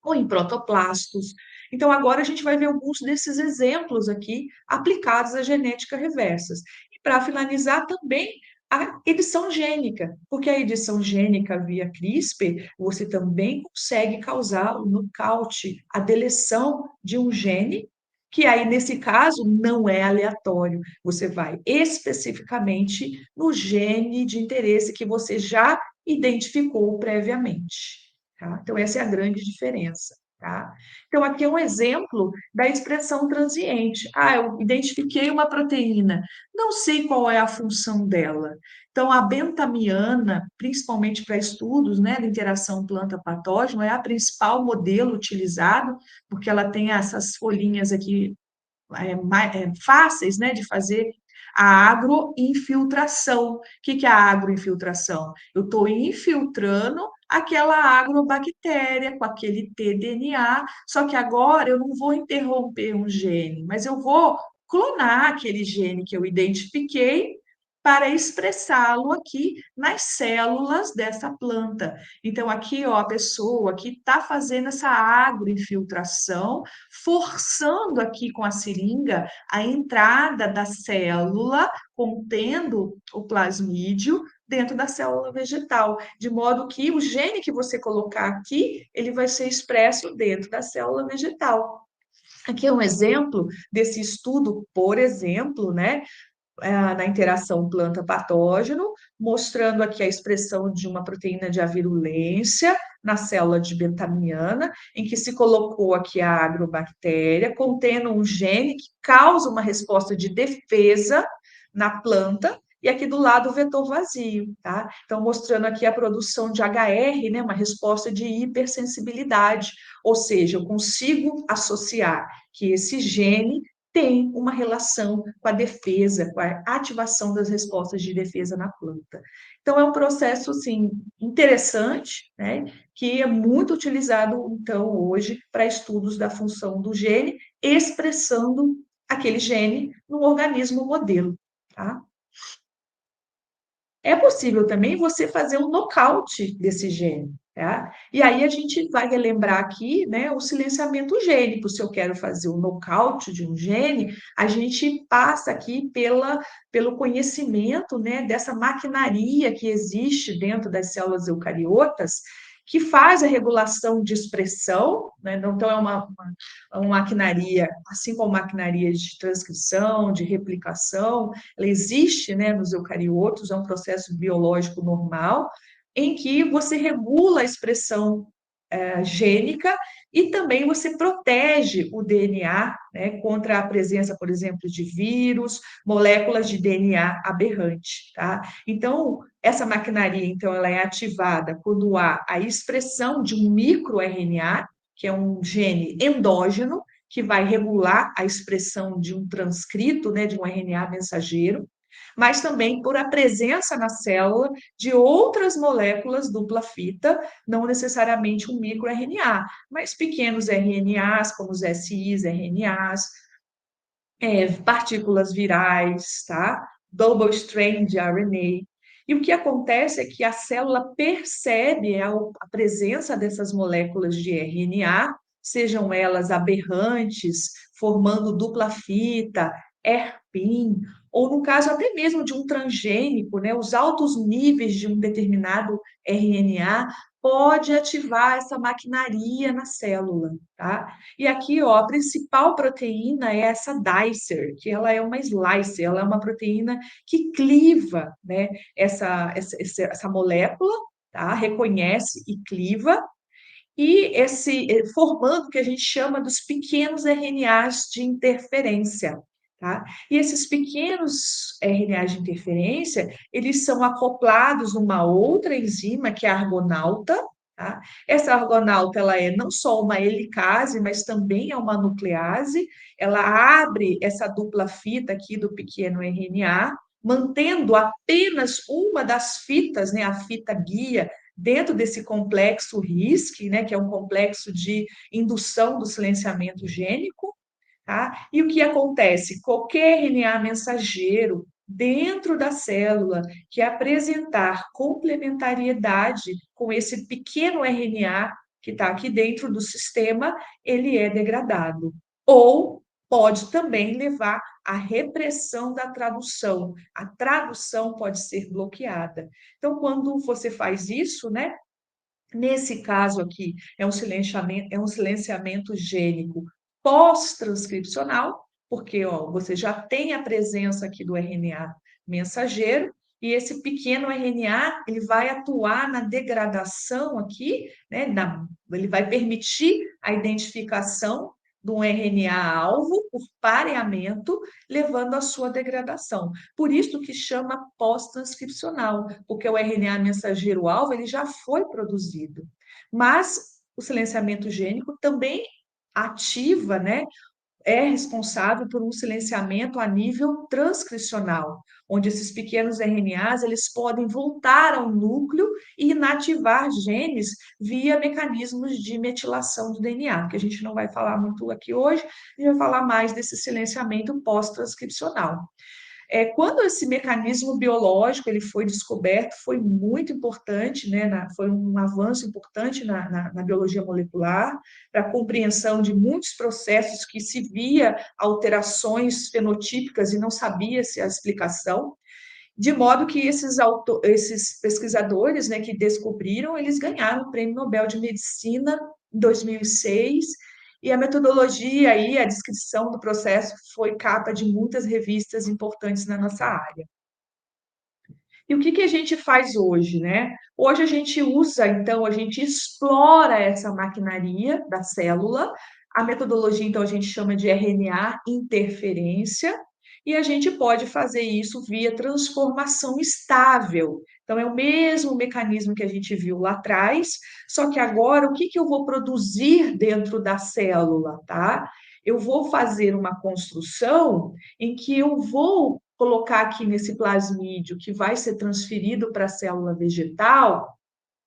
ou em protoplastos. Então, agora a gente vai ver alguns desses exemplos aqui aplicados à genética reversas. E para finalizar também a edição gênica, porque a edição gênica via CRISPR, você também consegue causar o nocaute, a deleção de um gene, que aí, nesse caso, não é aleatório. Você vai especificamente no gene de interesse que você já identificou previamente. Tá? Então, essa é a grande diferença. Tá? Então, aqui é um exemplo da expressão transiente. Ah, eu identifiquei uma proteína, não sei qual é a função dela. Então, a bentamiana, principalmente para estudos, né, de interação planta-patógeno, é a principal modelo utilizado, porque ela tem essas folhinhas aqui fáceis, né, de fazer a agroinfiltração. O que é a agroinfiltração? Eu estou infiltrando aquela agrobactéria com aquele tDNA, só que agora eu não vou interromper um gene, mas eu vou clonar aquele gene que eu identifiquei para expressá-lo aqui nas células dessa planta. Então, aqui, ó, a pessoa que está fazendo essa agroinfiltração, forçando aqui com a seringa a entrada da célula contendo o plasmídio dentro da célula vegetal, de modo que o gene que você colocar aqui, ele vai ser expresso dentro da célula vegetal. Aqui é um exemplo desse estudo, por exemplo, né, na interação planta-patógeno, mostrando aqui a expressão de uma proteína de avirulência na célula de betamiana, em que se colocou aqui a agrobactéria, contendo um gene que causa uma resposta de defesa na planta, e aqui do lado o vetor vazio, tá? Então, mostrando aqui a produção de HR, né, uma resposta de hipersensibilidade, ou seja, eu consigo associar que esse gene tem uma relação com a defesa, com a ativação das respostas de defesa na planta. Então, é um processo, assim, interessante, né, que é muito utilizado, então, hoje, para estudos da função do gene, expressando aquele gene no organismo modelo, tá? É possível também você fazer um nocaute desse gene, tá? E aí a gente vai relembrar aqui, né, o silenciamento gênico. Se eu quero fazer o nocaute de um gene, a gente passa aqui pelo conhecimento, né, dessa maquinaria que existe dentro das células eucariotas, que faz a regulação de expressão, né? Então, é uma maquinaria, assim como maquinaria de transcrição, de replicação, ela existe, né, nos eucariotos, é um processo biológico normal, em que você regula a expressão gênica e também você protege o DNA, né, contra a presença, por exemplo, de vírus, moléculas de DNA aberrante, tá? Então, essa maquinaria, então, ela é ativada quando há a expressão de um microRNA, que é um gene endógeno, que vai regular a expressão de um transcrito, né, de um RNA mensageiro, mas também por a presença na célula de outras moléculas dupla fita, não necessariamente um microRNA, mas pequenos RNAs, como os SIs, RNAs, partículas virais, tá? Double strand de RNA. E o que acontece é que a célula percebe a presença dessas moléculas de RNA, sejam elas aberrantes, formando dupla fita, hairpin, ou no caso até mesmo de um transgênico, né, os altos níveis de um determinado RNA pode ativar essa maquinaria na célula, tá? E aqui, ó, a principal proteína é essa dicer, que ela é uma slicer, ela é uma proteína que cliva, né, essa molécula, tá? Reconhece e cliva, e formando o que a gente chama dos pequenos RNAs de interferência, tá? E esses pequenos RNAs de interferência, eles são acoplados numa outra enzima, que é a argonauta, tá? Essa argonauta, ela é não só uma helicase, mas também é uma nuclease, ela abre essa dupla fita aqui do pequeno RNA, mantendo apenas uma das fitas, né, a fita guia, dentro desse complexo RISC, né, que é um complexo de indução do silenciamento gênico, tá? E o que acontece? Qualquer RNA mensageiro dentro da célula que apresentar complementariedade com esse pequeno RNA que está aqui dentro do sistema, ele é degradado. Ou pode também levar à repressão da tradução. A tradução pode ser bloqueada. Então, quando você faz isso, né? Nesse caso aqui, é um silenciamento gênico pós-transcricional, porque ó, você já tem a presença aqui do RNA mensageiro, e esse pequeno RNA ele vai atuar na degradação aqui, né, ele vai permitir a identificação de um RNA-alvo por pareamento, levando à sua degradação. Por isso que chama pós-transcricional, porque o RNA mensageiro-alvo ele já foi produzido. Mas o silenciamento gênico também ativa, né, é responsável por um silenciamento a nível transcricional, onde esses pequenos RNAs eles podem voltar ao núcleo e inativar genes via mecanismos de metilação do DNA, que a gente não vai falar muito aqui hoje, a gente vai falar mais desse silenciamento pós-transcricional. Quando esse mecanismo biológico ele foi descoberto, foi muito importante, né, foi um avanço importante na biologia molecular, para a compreensão de muitos processos que se via alterações fenotípicas e não sabia-se a explicação, de modo que esses pesquisadores, né, que descobriram, eles ganharam o Prêmio Nobel de Medicina em 2006, E a metodologia e a descrição do processo foi capa de muitas revistas importantes na nossa área. E o que que a gente faz hoje, né? Hoje a gente usa, então, a gente explora essa maquinaria da célula. A metodologia, então, a gente chama de RNA interferência, e a gente pode fazer isso via transformação estável. Então, é o mesmo mecanismo que a gente viu lá atrás, só que agora o que que eu vou produzir dentro da célula, tá? Eu vou fazer uma construção em que eu vou colocar aqui nesse plasmídio que vai ser transferido para a célula vegetal,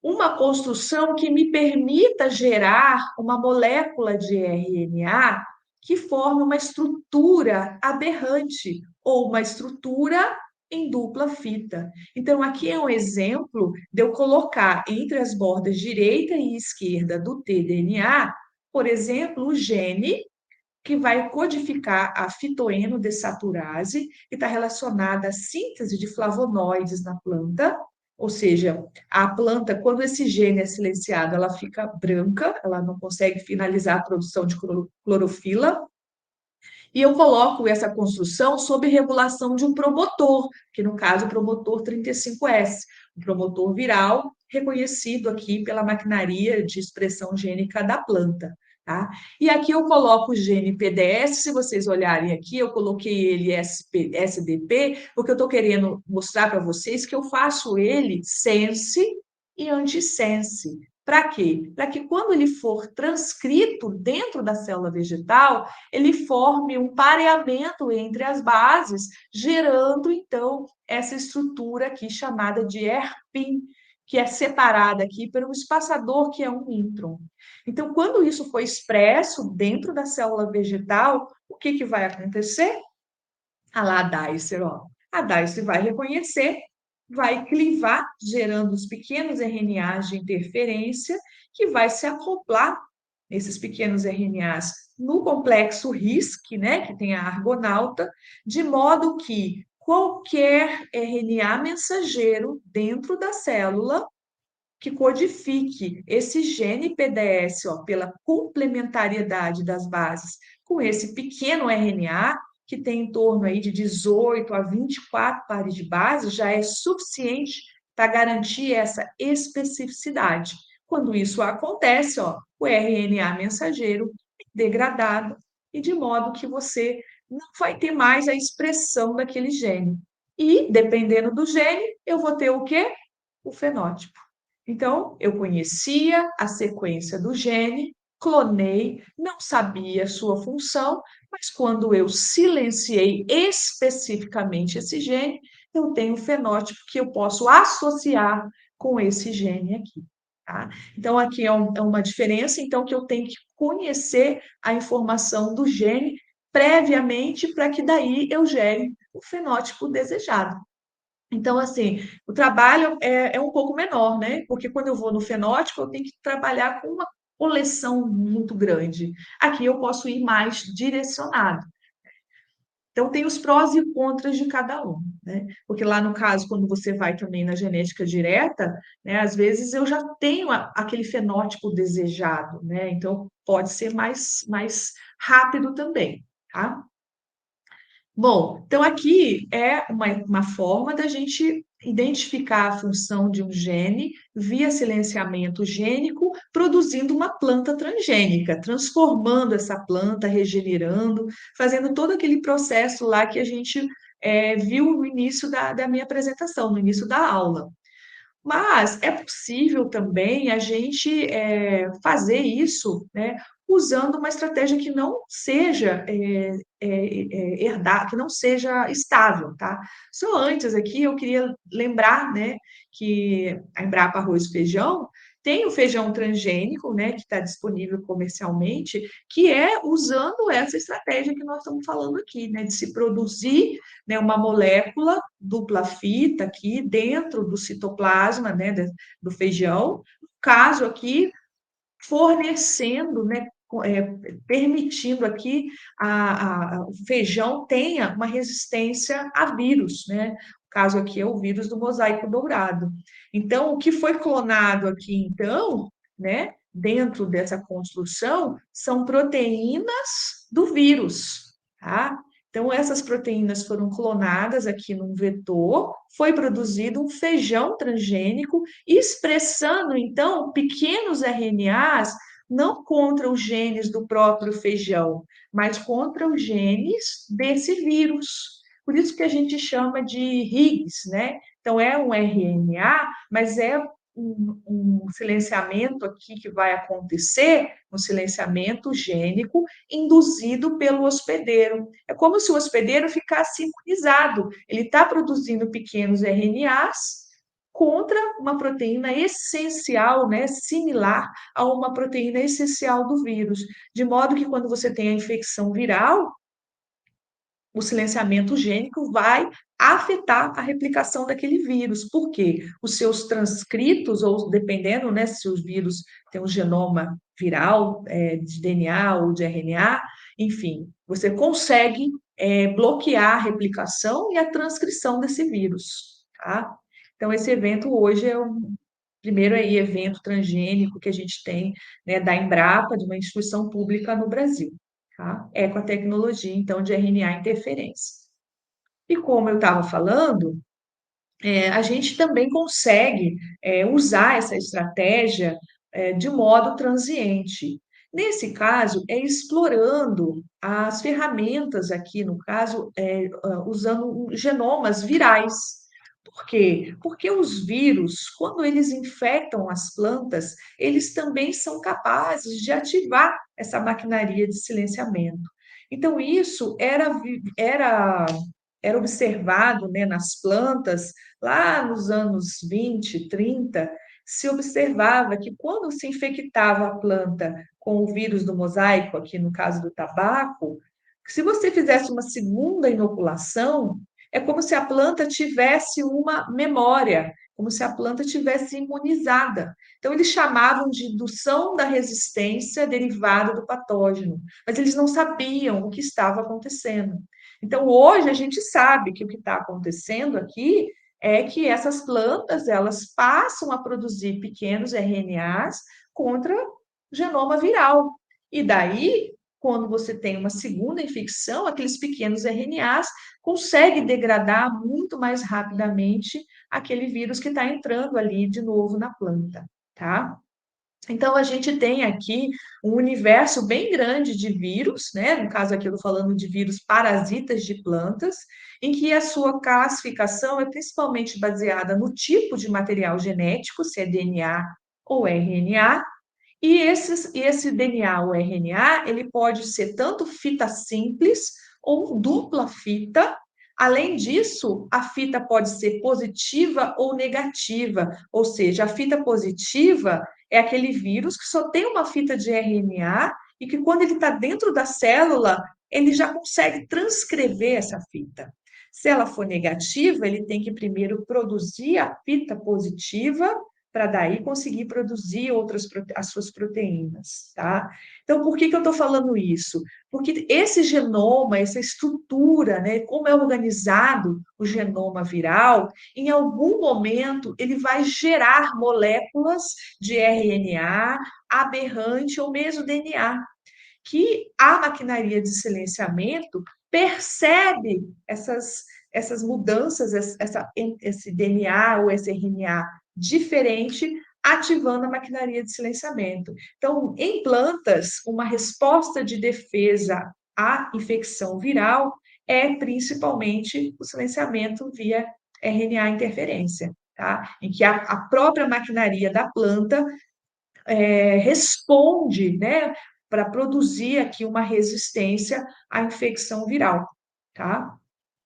uma construção que me permita gerar uma molécula de RNA que forme uma estrutura aberrante ou uma estrutura em dupla fita. Então, aqui é um exemplo de eu colocar entre as bordas direita e esquerda do tDNA, por exemplo, o gene que vai codificar a fitoenodessaturase, que está relacionada à síntese de flavonoides na planta, ou seja, a planta, quando esse gene é silenciado, ela fica branca, ela não consegue finalizar a produção de clorofila, e eu coloco essa construção sob regulação de um promotor, que no caso é o promotor 35S, um promotor viral reconhecido aqui pela maquinaria de expressão gênica da planta. Tá? E aqui eu coloco o gene PDS, se vocês olharem aqui, eu coloquei ele SDP, porque eu estou querendo mostrar para vocês que eu faço ele sense e antissense. Para quê? Para que quando ele for transcrito dentro da célula vegetal, ele forme um pareamento entre as bases, gerando então essa estrutura aqui chamada de ERPIM, que é separada aqui por um espaçador que é um intron. Então, quando isso for expresso dentro da célula vegetal, o que que vai acontecer? A lá, a Dicer, ó. A Dicer vai reconhecer, vai clivar, gerando os pequenos RNAs de interferência, que vai se acoplar, esses pequenos RNAs, no complexo RISC, né, que tem a argonauta, de modo que qualquer RNA mensageiro dentro da célula que codifique esse gene PDS, ó, pela complementariedade das bases com esse pequeno RNA, que tem em torno aí de 18 a 24 pares de bases, já é suficiente para garantir essa especificidade. Quando isso acontece, ó, o RNA mensageiro é degradado e de modo que você não vai ter mais a expressão daquele gene. E, dependendo do gene, eu vou ter o quê? O fenótipo. Então, eu conhecia a sequência do gene, clonei, não sabia a sua função, mas quando eu silenciei especificamente esse gene, eu tenho um fenótipo que eu posso associar com esse gene aqui. Tá? Então, aqui é uma diferença, então, que eu tenho que conhecer a informação do gene previamente para que daí eu gere o fenótipo desejado. Então, assim, o trabalho é um pouco menor, né? Porque quando eu vou no fenótipo, eu tenho que trabalhar com uma coleção muito grande. Aqui eu posso ir mais direcionado. Então, tem os prós e contras de cada um, né? Porque lá no caso, quando você vai também na genética direta, né, às vezes eu já tenho aquele fenótipo desejado, né? Então, pode ser mais rápido também, tá? Bom, então aqui é uma forma da gente identificar a função de um gene via silenciamento gênico, produzindo uma planta transgênica, transformando essa planta, regenerando, fazendo todo aquele processo lá que a gente viu no início da minha apresentação, no início da aula. Mas é possível também a gente fazer isso, né, usando uma estratégia que não seja herdar, que não seja estável, tá? Só antes aqui eu queria lembrar, né, que a Embrapa Arroz e Feijão tem o feijão transgênico, né, que está disponível comercialmente, que é usando essa estratégia que nós estamos falando aqui, né, de se produzir, né, uma molécula dupla fita aqui dentro do citoplasma, né, do feijão, no caso aqui, fornecendo, né, permitindo aqui o feijão tenha uma resistência a vírus, né? O caso aqui é o vírus do mosaico dourado. Então, o que foi clonado aqui, então, né, dentro dessa construção são proteínas do vírus, tá? Então, essas proteínas foram clonadas aqui num vetor, foi produzido um feijão transgênico, expressando, então, pequenos RNAs, não contra os genes do próprio feijão, mas contra os genes desse vírus. Por isso que a gente chama de RIGs, né? Então, é um RNA, mas é um silenciamento aqui que vai acontecer, um silenciamento gênico induzido pelo hospedeiro. É como se o hospedeiro ficasse imunizado. Ele está produzindo pequenos RNAs contra uma proteína essencial, né, similar a uma proteína essencial do vírus, de modo que quando você tem a infecção viral, o silenciamento gênico vai afetar a replicação daquele vírus. Por quê? Os seus transcritos, ou dependendo, né, se o vírus tem um genoma viral, de DNA ou de RNA, enfim, você consegue bloquear a replicação e a transcrição desse vírus, tá? Então, esse evento hoje é o primeiro aí evento transgênico que a gente tem, né, da Embrapa, de uma instituição pública no Brasil. Tá? É com a tecnologia, então, de RNA interferência. E como eu estava falando, a gente também consegue usar essa estratégia de modo transiente. Nesse caso, é explorando as ferramentas aqui, no caso, usando genomas virais. Por quê? Porque os vírus, quando eles infectam as plantas, eles também são capazes de ativar essa maquinaria de silenciamento. Então, isso era observado, né, nas plantas, lá nos anos 20, 30, se observava que quando se infectava a planta com o vírus do mosaico, aqui no caso do tabaco, se você fizesse uma segunda inoculação, é como se a planta tivesse uma memória, como se a planta tivesse imunizada. Então, eles chamavam de indução da resistência derivada do patógeno, mas eles não sabiam o que estava acontecendo. Então, hoje a gente sabe que o que está acontecendo aqui é que essas plantas elas passam a produzir pequenos RNAs contra o genoma viral. E daí, quando você tem uma segunda infecção, aqueles pequenos RNAs conseguem degradar muito mais rapidamente aquele vírus que está entrando ali de novo na planta, tá? Então, a gente tem aqui um universo bem grande de vírus, né? No caso aqui, eu estou falando de vírus parasitas de plantas, em que a sua classificação é principalmente baseada no tipo de material genético, se é DNA ou RNA, e esse DNA ou RNA, ele pode ser tanto fita simples ou dupla fita. Além disso, a fita pode ser positiva ou negativa, ou seja, a fita positiva é aquele vírus que só tem uma fita de RNA e que quando ele está dentro da célula, ele já consegue transcrever essa fita. Se ela for negativa, ele tem que primeiro produzir a fita positiva para daí conseguir produzir as suas proteínas, tá? Então, por que eu estou falando isso? Porque esse genoma, essa estrutura, né, como é organizado o genoma viral, em algum momento ele vai gerar moléculas de RNA aberrante ou mesmo DNA, que a maquinaria de silenciamento percebe essas mudanças, esse DNA ou esse RNA diferente, ativando a maquinaria de silenciamento. Então, em plantas, uma resposta de defesa à infecção viral é principalmente o silenciamento via RNA interferência, tá? Em que a própria maquinaria da planta responde, né, para produzir aqui uma resistência à infecção viral, tá?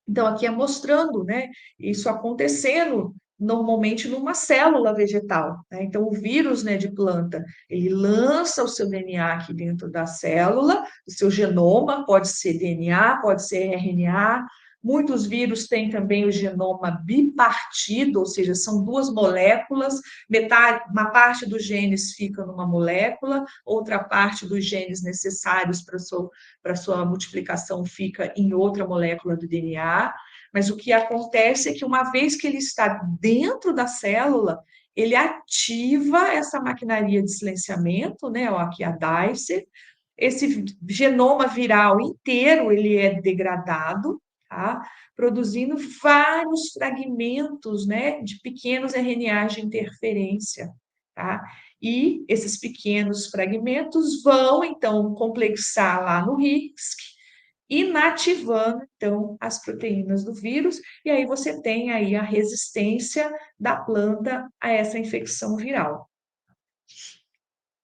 Então, aqui é mostrando, né, isso acontecendo normalmente numa célula vegetal, né? Então, o vírus, né, de planta, ele lança o seu DNA aqui dentro da célula, o seu genoma, pode ser DNA, pode ser RNA. Muitos vírus têm também o genoma bipartido, ou seja, são duas moléculas, metade, uma parte dos genes fica numa molécula, outra parte dos genes necessários para sua multiplicação fica em outra molécula do DNA. Mas o que acontece é que uma vez que ele está dentro da célula, ele ativa essa maquinaria de silenciamento, né? Ó, aqui a Dicer. Esse genoma viral inteiro ele é degradado, tá? Produzindo vários fragmentos, né, de pequenos RNAs de interferência, tá? E esses pequenos fragmentos vão, então, complexar lá no RISC, inativando, então, as proteínas do vírus, e aí você tem aí a resistência da planta a essa infecção viral.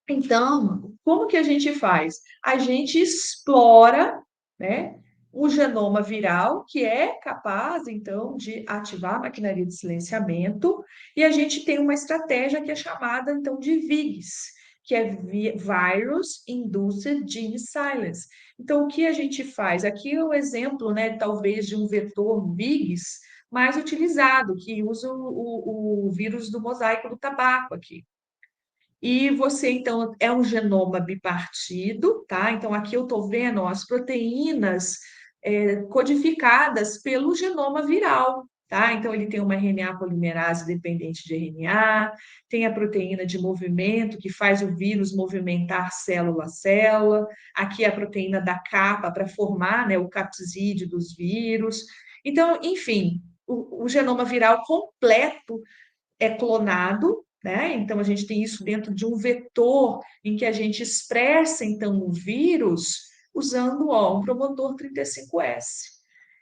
Então, como que a gente faz? A gente explora, né, o genoma viral, que é capaz, então, de ativar a maquinaria de silenciamento, e a gente tem uma estratégia que é chamada, então, de VIGS, que é Virus Induced Gene Silence. Então, o que a gente faz? Aqui é o exemplo, né, talvez, de um vetor VIGS mais utilizado, que usa o vírus do mosaico do tabaco aqui. E você, então, é um genoma bipartido, tá? Então, aqui eu estou vendo ó, as proteínas codificadas pelo genoma viral, tá? Então, ele tem uma RNA polimerase dependente de RNA, tem a proteína de movimento, que faz o vírus movimentar célula a célula, aqui a proteína da capa para formar, né, o capsídeo dos vírus. Então, enfim, o genoma viral completo é clonado, né? Então a gente tem isso dentro de um vetor em que a gente expressa então o vírus usando ó, um promotor 35S.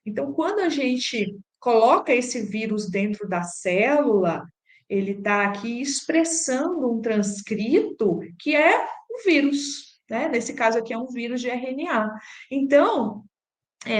Então, quando a gente coloca esse vírus dentro da célula, ele está aqui expressando um transcrito que é o vírus, né? Nesse caso aqui é um vírus de RNA. Então,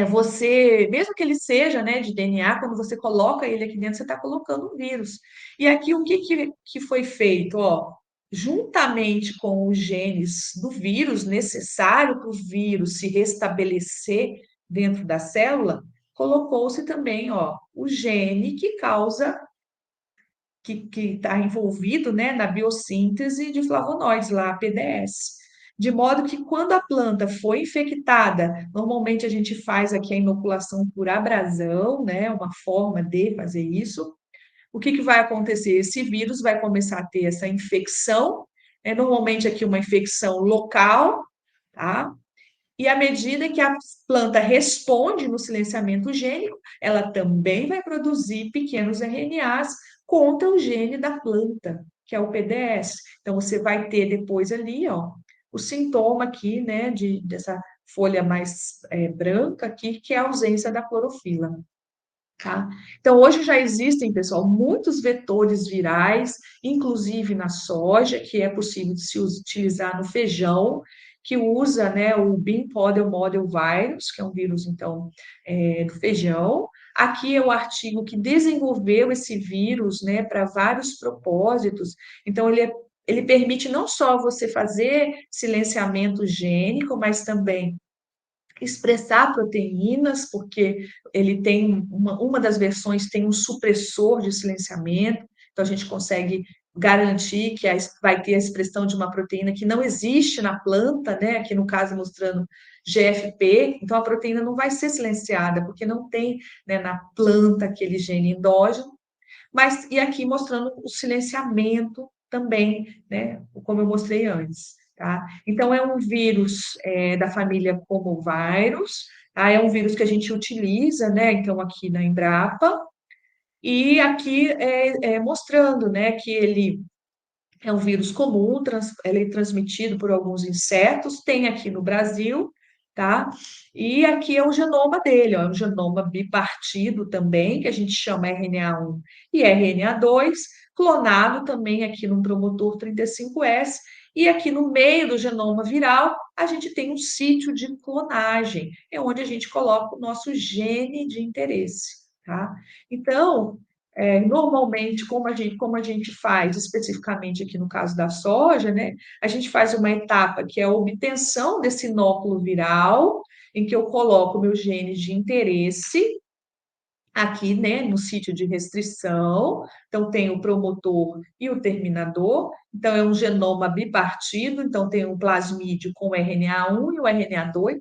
você, mesmo que ele seja, né, de DNA, quando você coloca ele aqui dentro, você está colocando um vírus. E aqui o que foi feito? Ó, juntamente com os genes do vírus, necessário para o vírus se restabelecer dentro da célula, colocou-se também, ó, o gene que causa que está envolvido, né, na biossíntese de flavonoides, lá, a PDS. De modo que quando a planta foi infectada, normalmente a gente faz aqui a inoculação por abrasão, né, uma forma de fazer isso. O que vai acontecer? Esse vírus vai começar a ter essa infecção, normalmente aqui uma infecção local, tá? E à medida que a planta responde no silenciamento gênico, ela também vai produzir pequenos RNAs contra o gene da planta, que é o PDS. Então, você vai ter depois ali, ó, o sintoma aqui, né, dessa folha mais branca aqui, que é a ausência da clorofila. Tá? Então, hoje já existem, pessoal, muitos vetores virais, inclusive na soja, que é possível de se utilizar no feijão, que usa, né, o Bean Powder Model Virus, que é um vírus, então, do feijão. Aqui é o artigo que desenvolveu esse vírus, né, para vários propósitos. Então, ele permite não só você fazer silenciamento gênico, mas também expressar proteínas, porque ele tem uma das versões tem um supressor de silenciamento, então a gente consegue garantir que vai ter a expressão de uma proteína que não existe na planta, né? Aqui no caso mostrando GFP, então a proteína não vai ser silenciada, porque não tem, né, na planta aquele gene endógeno, mas e aqui mostrando o silenciamento também, né? Como eu mostrei antes. Tá? Então, é um vírus da família Comovírus, tá? É um vírus que a gente utiliza, né? Então, aqui na Embrapa, e aqui mostrando, né, que ele é um vírus comum, ele é transmitido por alguns insetos, tem aqui no Brasil, tá? E aqui é o genoma dele, ó, é um genoma bipartido também, que a gente chama RNA1 e RNA2, clonado também aqui no promotor 35S, e aqui no meio do genoma viral, a gente tem um sítio de clonagem, é onde a gente coloca o nosso gene de interesse, tá? Então, normalmente, como a gente faz especificamente aqui no caso da soja, né? A gente faz uma etapa que é a obtenção desse inóculo viral, em que eu coloco meu gene de interesse aqui, né, no sítio de restrição. Então, tem o promotor e o terminador. Então, é um genoma bipartido. Então, tem um plasmídio com o RNA1 e o RNA2.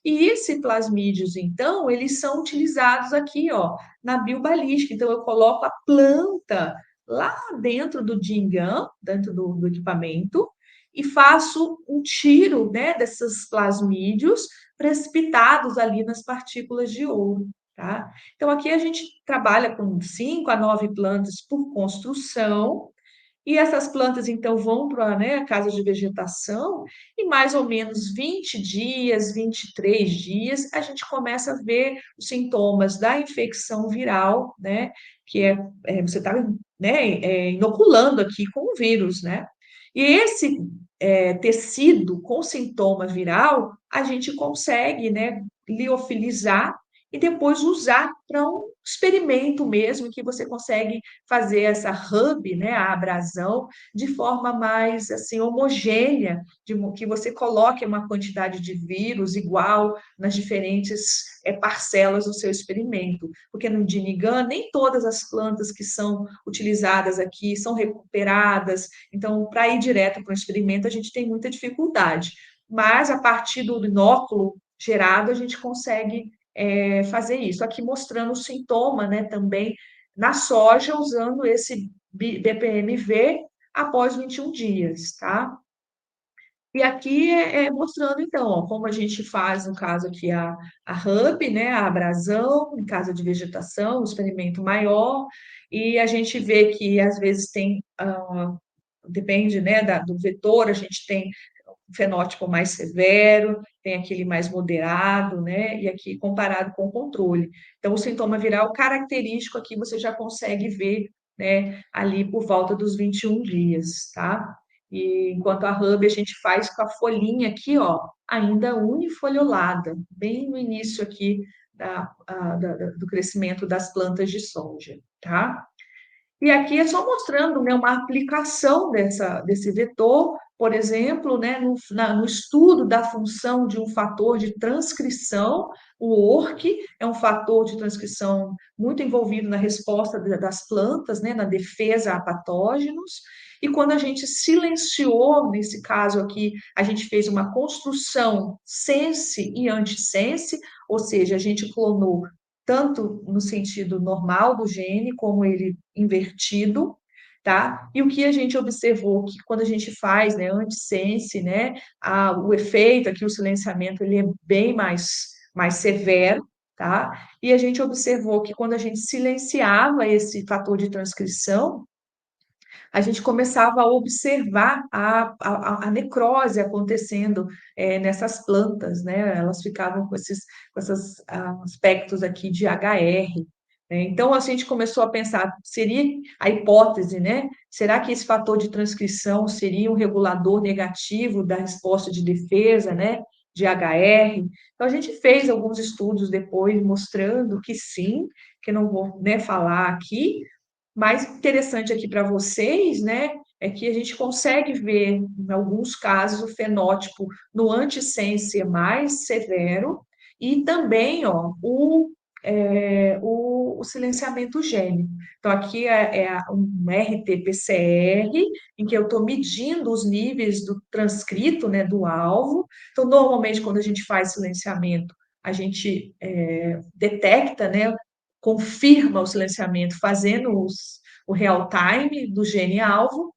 E esses plasmídios, então, eles são utilizados aqui, ó, na biobalística. Então, eu coloco a planta lá dentro do Dingan, dentro do equipamento, e faço um tiro, né, desses plasmídios precipitados ali nas partículas de ouro, tá? Então, aqui a gente trabalha com 5 a 9 plantas por construção, e essas plantas, então, vão para, né, a casa de vegetação, e mais ou menos 20 dias, 23 dias, a gente começa a ver os sintomas da infecção viral, né, que você está, né, inoculando aqui com o vírus, né? E esse tecido com sintoma viral, a gente consegue, né, liofilizar e depois usar para um experimento mesmo, que você consegue fazer essa hub, né, a abrasão, de forma mais assim homogênea, que você coloque uma quantidade de vírus igual nas diferentes parcelas do seu experimento. Porque no Dinigan, nem todas as plantas que são utilizadas aqui são recuperadas, então, para ir direto para o experimento, a gente tem muita dificuldade. Mas, a partir do inóculo gerado, a gente consegue fazer isso. Aqui mostrando o sintoma, né, também na soja, usando esse BPMV após 21 dias, tá? E aqui mostrando, então, ó, como a gente faz, no caso aqui, a hub, né, a abrasão, em casa de vegetação, um experimento maior, e a gente vê que, às vezes, tem, depende, né, do vetor, a gente tem um fenótipo mais severo, tem aquele mais moderado, né? E aqui comparado com o controle. Então, o sintoma viral característico aqui você já consegue ver, né, ali por volta dos 21 dias, tá? E enquanto a hub a gente faz com a folhinha aqui, ó, ainda unifoliolada, bem no início aqui do crescimento das plantas de soja, tá? E aqui é só mostrando, né, uma aplicação desse vetor, por exemplo, né, no estudo da função de um fator de transcrição, o ORC é um fator de transcrição muito envolvido na resposta das plantas, né, na defesa a patógenos, e quando a gente silenciou, nesse caso aqui, a gente fez uma construção sense e antissense, ou seja, a gente clonou tanto no sentido normal do gene, como ele invertido, tá? E o que a gente observou que quando a gente faz, né, antissense, né, o efeito aqui, o silenciamento, ele é bem mais severo, tá? E a gente observou que quando a gente silenciava esse fator de transcrição, a gente começava a observar a necrose acontecendo nessas plantas, né? Elas ficavam com esses aspectos aqui de HR. Né? Então, a gente começou a pensar, seria a hipótese, né? Será que esse fator de transcrição seria um regulador negativo da resposta de defesa, né? De HR? Então, a gente fez alguns estudos depois mostrando que sim, que eu não vou, né, falar aqui, mais interessante aqui para vocês, né, é que a gente consegue ver, em alguns casos, o fenótipo no antissense mais severo e também, ó, o silenciamento gênico. Então, aqui é um RT-PCR, em que eu estou medindo os níveis do transcrito, né, do alvo. Então, normalmente, quando a gente faz silenciamento, a gente detecta, né, confirma o silenciamento fazendo o real time do gene alvo,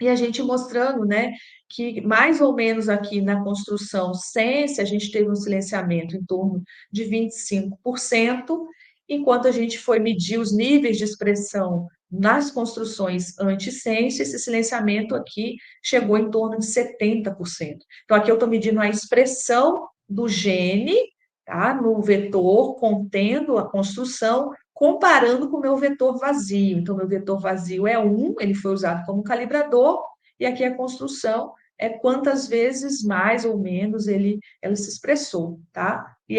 e a gente mostrando, né, que mais ou menos aqui na construção sense, a gente teve um silenciamento em torno de 25%, enquanto a gente foi medir os níveis de expressão nas construções anti-sense, esse silenciamento aqui chegou em torno de 70%. Então, aqui eu estou medindo a expressão do gene, tá, no vetor contendo a construção, comparando com o meu vetor vazio. Então, meu vetor vazio é 1, ele foi usado como calibrador, e aqui a construção é quantas vezes mais ou menos ela se expressou, tá? E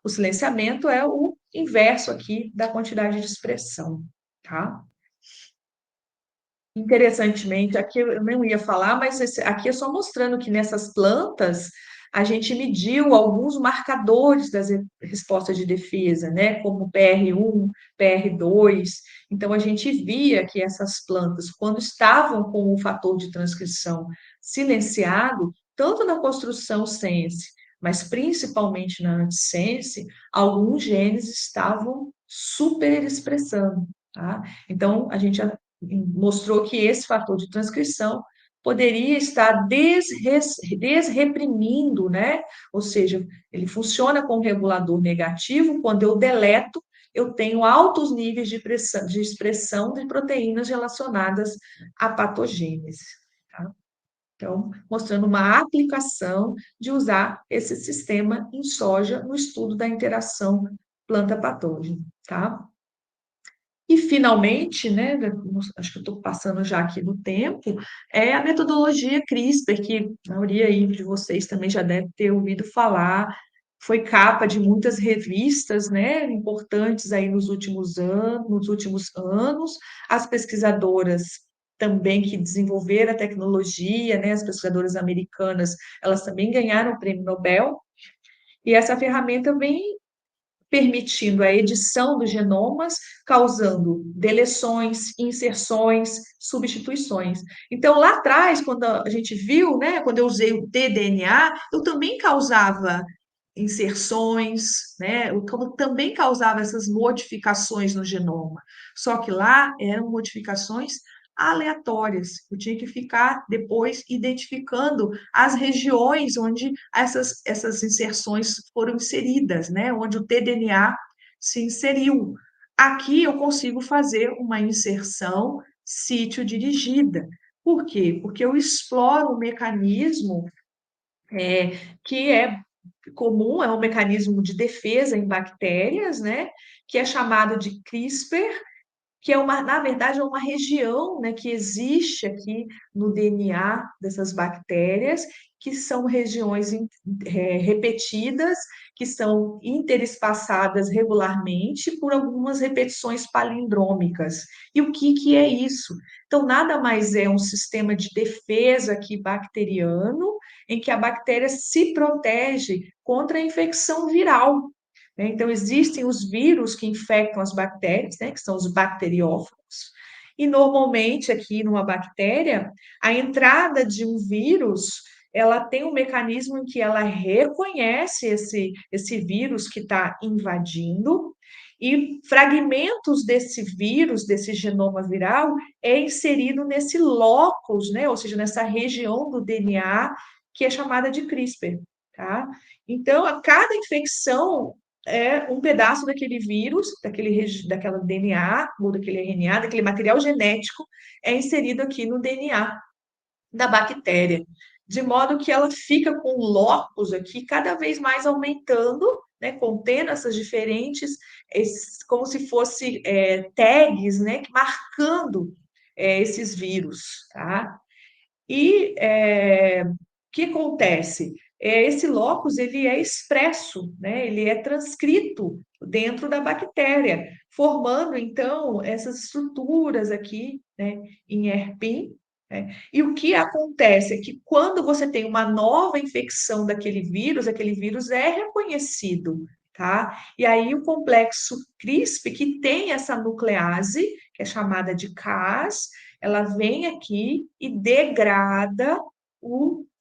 o silenciamento é o inverso aqui da quantidade de expressão, tá? Interessantemente, aqui eu não ia falar, mas aqui é só mostrando que nessas plantas a gente mediu alguns marcadores das respostas de defesa, né, como PR1, PR2. Então, a gente via que essas plantas, quando estavam com o fator de transcrição silenciado, tanto na construção sense, mas principalmente na antissense, alguns genes estavam super expressando, tá? Então, a gente mostrou que esse fator de transcrição poderia estar desreprimindo, né? Ou seja, ele funciona como regulador negativo, quando eu deleto, eu tenho altos níveis de expressão de proteínas relacionadas à patogênese. Tá? Então, mostrando uma aplicação de usar esse sistema em soja no estudo da interação planta-patógeno, tá? E, finalmente, né, acho que eu estou passando já aqui no tempo, é a metodologia CRISPR, que a maioria aí de vocês também já deve ter ouvido falar, foi capa de muitas revistas, né, importantes aí nos últimos anos. As pesquisadoras também que desenvolveram a tecnologia, né, as pesquisadoras americanas, elas também ganharam o prêmio Nobel, e essa ferramenta vem permitindo a edição dos genomas, causando deleções, inserções, substituições. Então, lá atrás, quando a gente viu, né, quando eu usei o tDNA, eu também causava inserções, né, eu também causava essas modificações no genoma. Só que lá eram modificações aleatórias. Eu tinha que ficar depois identificando as regiões onde essas inserções foram inseridas, né? Onde o tDNA se inseriu. Aqui eu consigo fazer uma inserção sítio dirigida. Por quê? Porque eu exploro um mecanismo que é comum, é um mecanismo de defesa em bactérias, né? Que é chamado de CRISPR, que é na verdade, é uma região, né, que existe aqui no DNA dessas bactérias, que são regiões repetidas, que são interespaçadas regularmente por algumas repetições palindrômicas. E o que é isso? Então, nada mais é um sistema de defesa aqui bacteriano, em que a bactéria se protege contra a infecção viral, né? Então, existem os vírus que infectam as bactérias, né, que são os bacteriófagos, e normalmente aqui numa bactéria, a entrada de um vírus, ela tem um mecanismo em que ela reconhece esse vírus que está invadindo, e fragmentos desse vírus, desse genoma viral, é inserido nesse locus, né, ou seja, nessa região do DNA que é chamada de CRISPR, tá? Então, a cada infecção é um pedaço daquele vírus, daquela DNA, ou daquele RNA, daquele material genético, é inserido aqui no DNA da bactéria, de modo que ela fica com o locus aqui cada vez mais aumentando, né, contendo essas diferentes, como se fosse tags, né, marcando esses vírus, tá? E o que acontece? Esse locus ele é expresso, né? Ele é transcrito dentro da bactéria, formando então essas estruturas aqui, né, em ERPIM. Né? E o que acontece é que quando você tem uma nova infecção aquele vírus é reconhecido, tá? E aí o complexo CRISP, que tem essa nuclease, que é chamada de Cas, ela vem aqui e degrada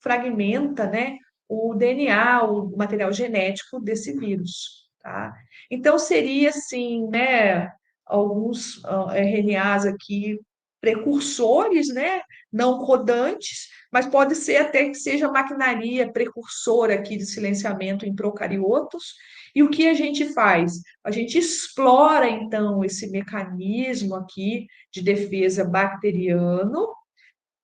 fragmenta, né, o DNA, o material genético desse vírus, tá? Então, seria, assim, né, alguns RNAs aqui precursores, né, não codantes, mas pode ser até que seja maquinaria precursora aqui de silenciamento em procariotos. E o que a gente faz? A gente explora, então, esse mecanismo aqui de defesa bacteriano,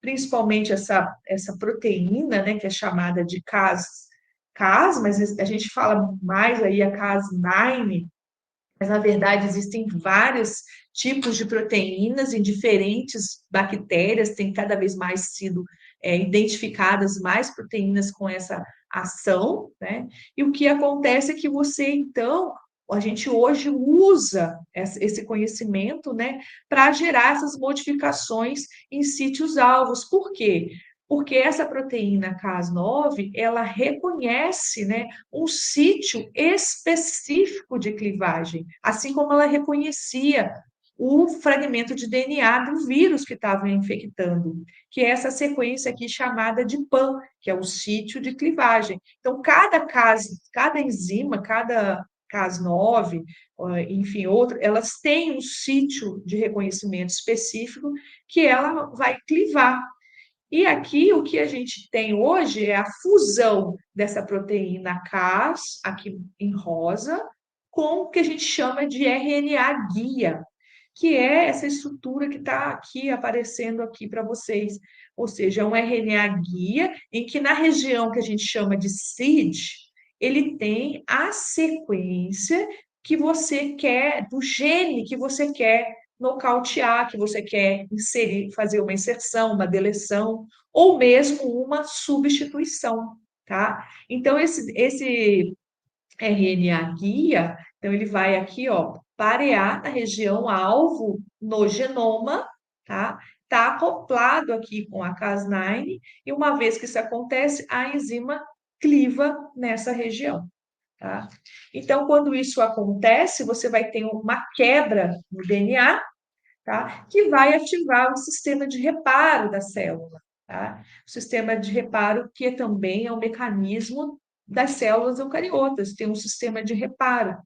principalmente essa proteína, né, que é chamada de Cas, mas a gente fala mais aí a Cas9, mas na verdade existem vários tipos de proteínas em diferentes bactérias, tem cada vez mais sido identificadas mais proteínas com essa ação, né? E o que acontece é que você, então, a gente hoje usa esse conhecimento, né, para gerar essas modificações em sítios alvos. Por quê? Porque essa proteína Cas9, ela reconhece, né, um sítio específico de clivagem, assim como ela reconhecia o fragmento de DNA do vírus que estava infectando, que é essa sequência aqui chamada de PAN, que é o sítio de clivagem. Então, cada enzima, cada Cas9, enfim, outro, elas têm um sítio de reconhecimento específico que ela vai clivar. E aqui o que a gente tem hoje é a fusão dessa proteína Cas, aqui em rosa, com o que a gente chama de RNA guia, que é essa estrutura que está aqui aparecendo aqui para vocês. Ou seja, é um RNA guia em que na região que a gente chama de seed, ele tem a sequência que você quer, do gene que você quer nocautear, que você quer inserir, fazer uma inserção, uma deleção, ou mesmo uma substituição, tá? Então, esse RNA guia, então ele vai aqui, ó, parear na região alvo no genoma, tá? Está acoplado aqui com a Cas9, e uma vez que isso acontece, a enzima cliva nessa região, tá? Então, quando isso acontece, você vai ter uma quebra no DNA, tá? Que vai ativar o sistema de reparo da célula, tá? O sistema de reparo que também é um mecanismo das células eucariotas, tem um sistema de reparo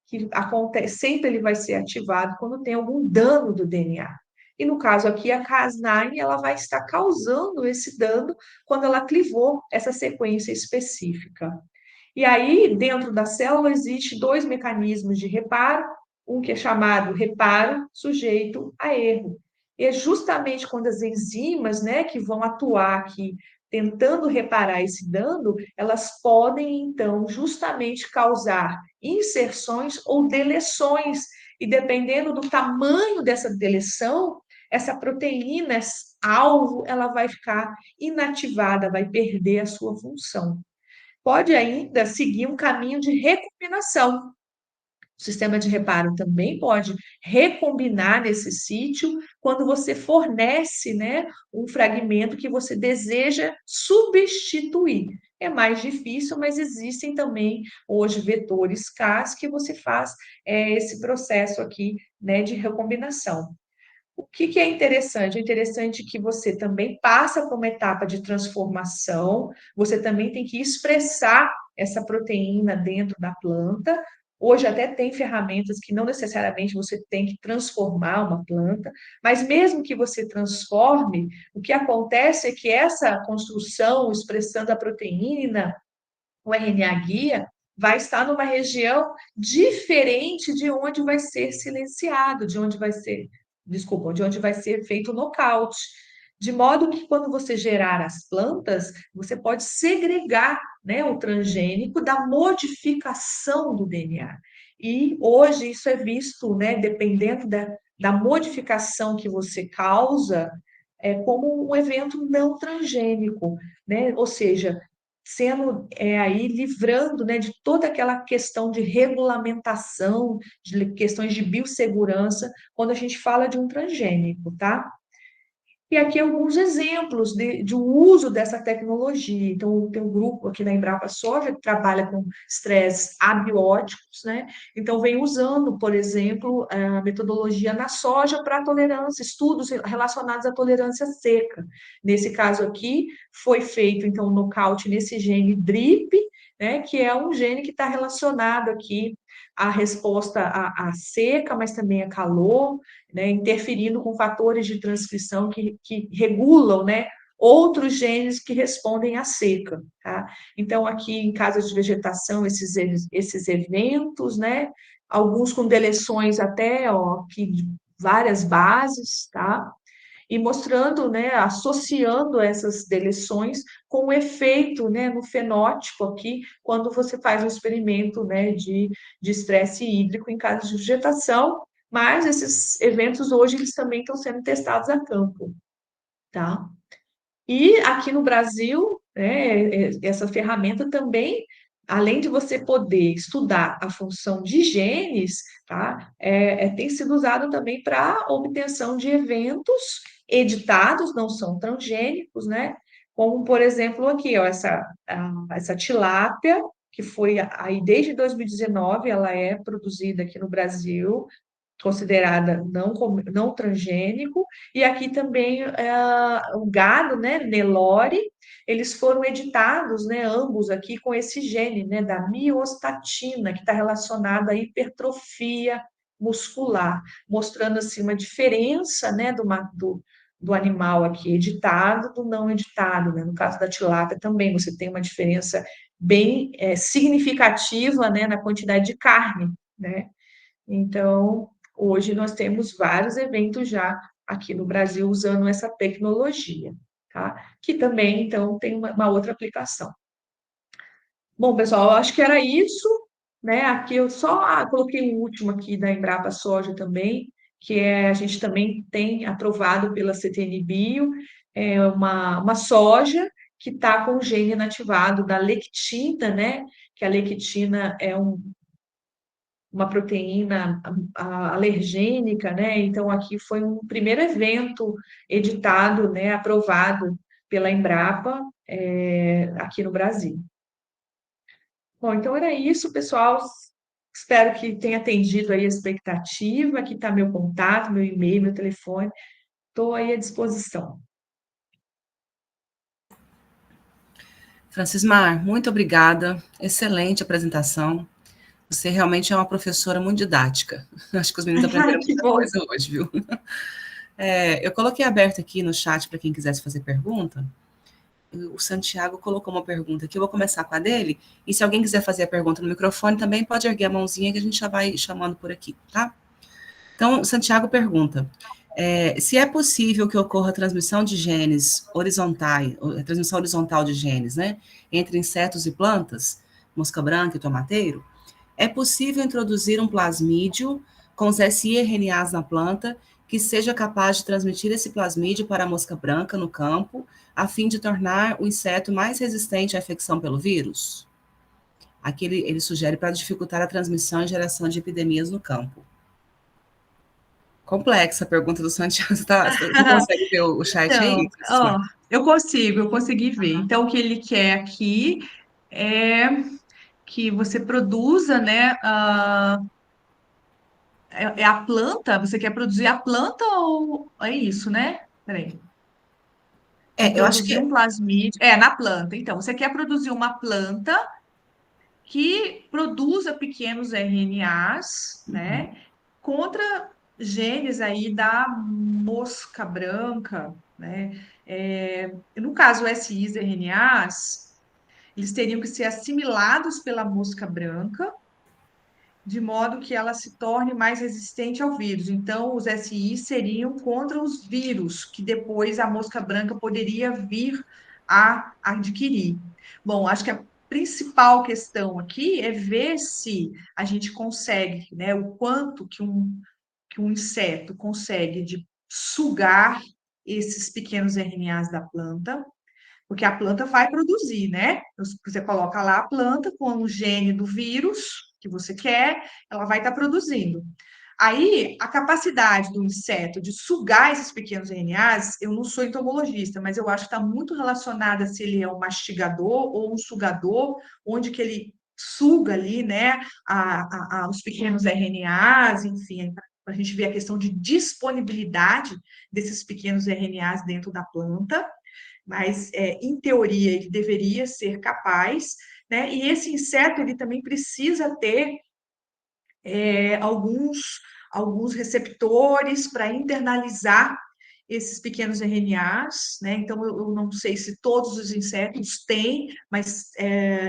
que acontece, sempre ele vai ser ativado quando tem algum dano do DNA. E no caso aqui, a Cas9, ela vai estar causando esse dano quando ela clivou essa sequência específica. E aí, dentro da célula, existe dois mecanismos de reparo, um que é chamado reparo sujeito a erro. E é justamente quando as enzimas, né, que vão atuar aqui tentando reparar esse dano, elas podem, então, justamente causar inserções ou deleções. E dependendo do tamanho dessa deleção, essa proteína alvo, ela vai ficar inativada, vai perder a sua função. Pode ainda seguir um caminho de recombinação. O sistema de reparo também pode recombinar nesse sítio quando você fornece, né, um fragmento que você deseja substituir. É mais difícil, mas existem também hoje vetores Cas que você faz esse processo aqui, né, de recombinação. O que é interessante? É interessante que você também passa por uma etapa de transformação, você também tem que expressar essa proteína dentro da planta. Hoje até tem ferramentas que não necessariamente você tem que transformar uma planta, mas mesmo que você transforme, o que acontece é que essa construção, expressando a proteína, o RNA guia, vai estar numa região diferente de onde vai ser silenciado, de onde vai ser, desculpa, de onde vai ser feito o nocaute. De modo que quando você gerar as plantas, você pode segregar, né, o transgênico da modificação do DNA. E hoje isso é visto, né, dependendo da modificação que você causa, como um evento não transgênico, né? Ou seja, sendo aí livrando, né, de toda aquela questão de regulamentação, de questões de biossegurança, quando a gente fala de um transgênico, tá? E aqui alguns exemplos de uso dessa tecnologia. Então, tem um grupo aqui na Embrapa Soja que trabalha com estresses abióticos, né? Então, vem usando, por exemplo, a metodologia na soja para tolerância, estudos relacionados à tolerância seca. Nesse caso aqui, foi feito, então, um nocaute nesse gene DRIP, né? Que é um gene que está relacionado aqui à resposta à seca, mas também a calor, né, interferindo com fatores de transcrição que regulam, né, outros genes que respondem à seca, tá? Então, aqui em casos de vegetação, esses eventos, né, alguns com deleções até, ó, que várias bases, tá? E mostrando, né, associando essas deleções com o efeito, né, no fenótipo aqui, quando você faz um experimento, né, de estresse hídrico em casos de vegetação, mas esses eventos hoje eles também estão sendo testados a campo, tá? E aqui no Brasil, né, essa ferramenta também, além de você poder estudar a função de genes, tá, tem sido usado também para obtenção de eventos editados, não são transgênicos, né? Como, por exemplo, aqui, ó, essa tilápia, que foi aí desde 2019, ela é produzida aqui no Brasil, considerada não transgênico, e aqui também o gado, né, Nelore, eles foram editados, né, ambos aqui com esse gene, né, da miostatina, que está relacionada à hipertrofia muscular, mostrando assim uma diferença, né, do animal aqui editado do não editado, né? No caso da tilápia também você tem uma diferença bem significativa, né, na quantidade de carne, né? Então, hoje nós temos vários eventos já aqui no Brasil usando essa tecnologia, tá? Que também, então, tem uma outra aplicação. Bom, pessoal, eu acho que era isso, né? Aqui eu só coloquei um último aqui da Embrapa Soja também, que a gente também tem aprovado pela CTN Bio, uma soja que está com o gene inativado da lectina, né? Que a lectina é uma proteína alergênica, né? Então, aqui foi um primeiro evento editado, né, aprovado pela Embrapa, aqui no Brasil. Bom, então era isso, pessoal. Espero que tenha atendido aí a expectativa. Aqui está meu contato, meu e-mail, meu telefone. Estou aí à disposição. Francismar, muito obrigada. Excelente apresentação. Você realmente é uma professora muito didática. Acho que os meninos aprenderam Que muita bom. coisa hoje, viu? Eu coloquei aberto aqui no chat para quem quisesse fazer pergunta. O Santiago colocou uma pergunta aqui. Eu vou começar com a dele. E se alguém quiser fazer a pergunta no microfone, também pode erguer a mãozinha que a gente já vai chamando por aqui, tá? Então, Santiago pergunta: se é possível que ocorra transmissão de genes horizontais, transmissão horizontal de genes, né, entre insetos e plantas, mosca branca e tomateiro, é possível introduzir um plasmídio com os siRNAs na planta que seja capaz de transmitir esse plasmídio para a mosca branca no campo, a fim de tornar o inseto mais resistente à infecção pelo vírus? Aqui ele sugere para dificultar a transmissão e geração de epidemias no campo. Complexa a pergunta do Santiago. Você consegue ver o chat aí, Então, Francisco? ó, eu consegui ver. Então, o que ele quer aqui é que você produza, né, é a planta? Você quer produzir a planta ou é isso, né? Peraí. Eu acho Introduzir que um plasmídio. É, na planta. Então, você quer produzir uma planta que produza pequenos RNAs, né? Contra genes aí da mosca branca, né? No caso, esses RNAs, eles teriam que ser assimilados pela mosca branca de modo que ela se torne mais resistente ao vírus. Então, os SI seriam contra os vírus, que depois a mosca branca poderia vir a adquirir. Bom, acho que a principal questão aqui é ver se a gente consegue, né, o quanto que um inseto consegue de sugar esses pequenos RNAs da planta, porque a planta vai produzir, né? Você coloca lá a planta com o gene do vírus que você quer, ela vai estar produzindo. Aí, a capacidade do inseto de sugar esses pequenos RNAs, eu não sou entomologista, mas eu acho que está muito relacionada se ele é um mastigador ou um sugador, onde que ele suga ali, né, os pequenos RNAs, enfim, para a gente ver a questão de disponibilidade desses pequenos RNAs dentro da planta, mas em teoria ele deveria ser capaz, né? E esse inseto ele também precisa ter alguns receptores para internalizar esses pequenos RNAs, né? Então eu não sei se todos os insetos têm, mas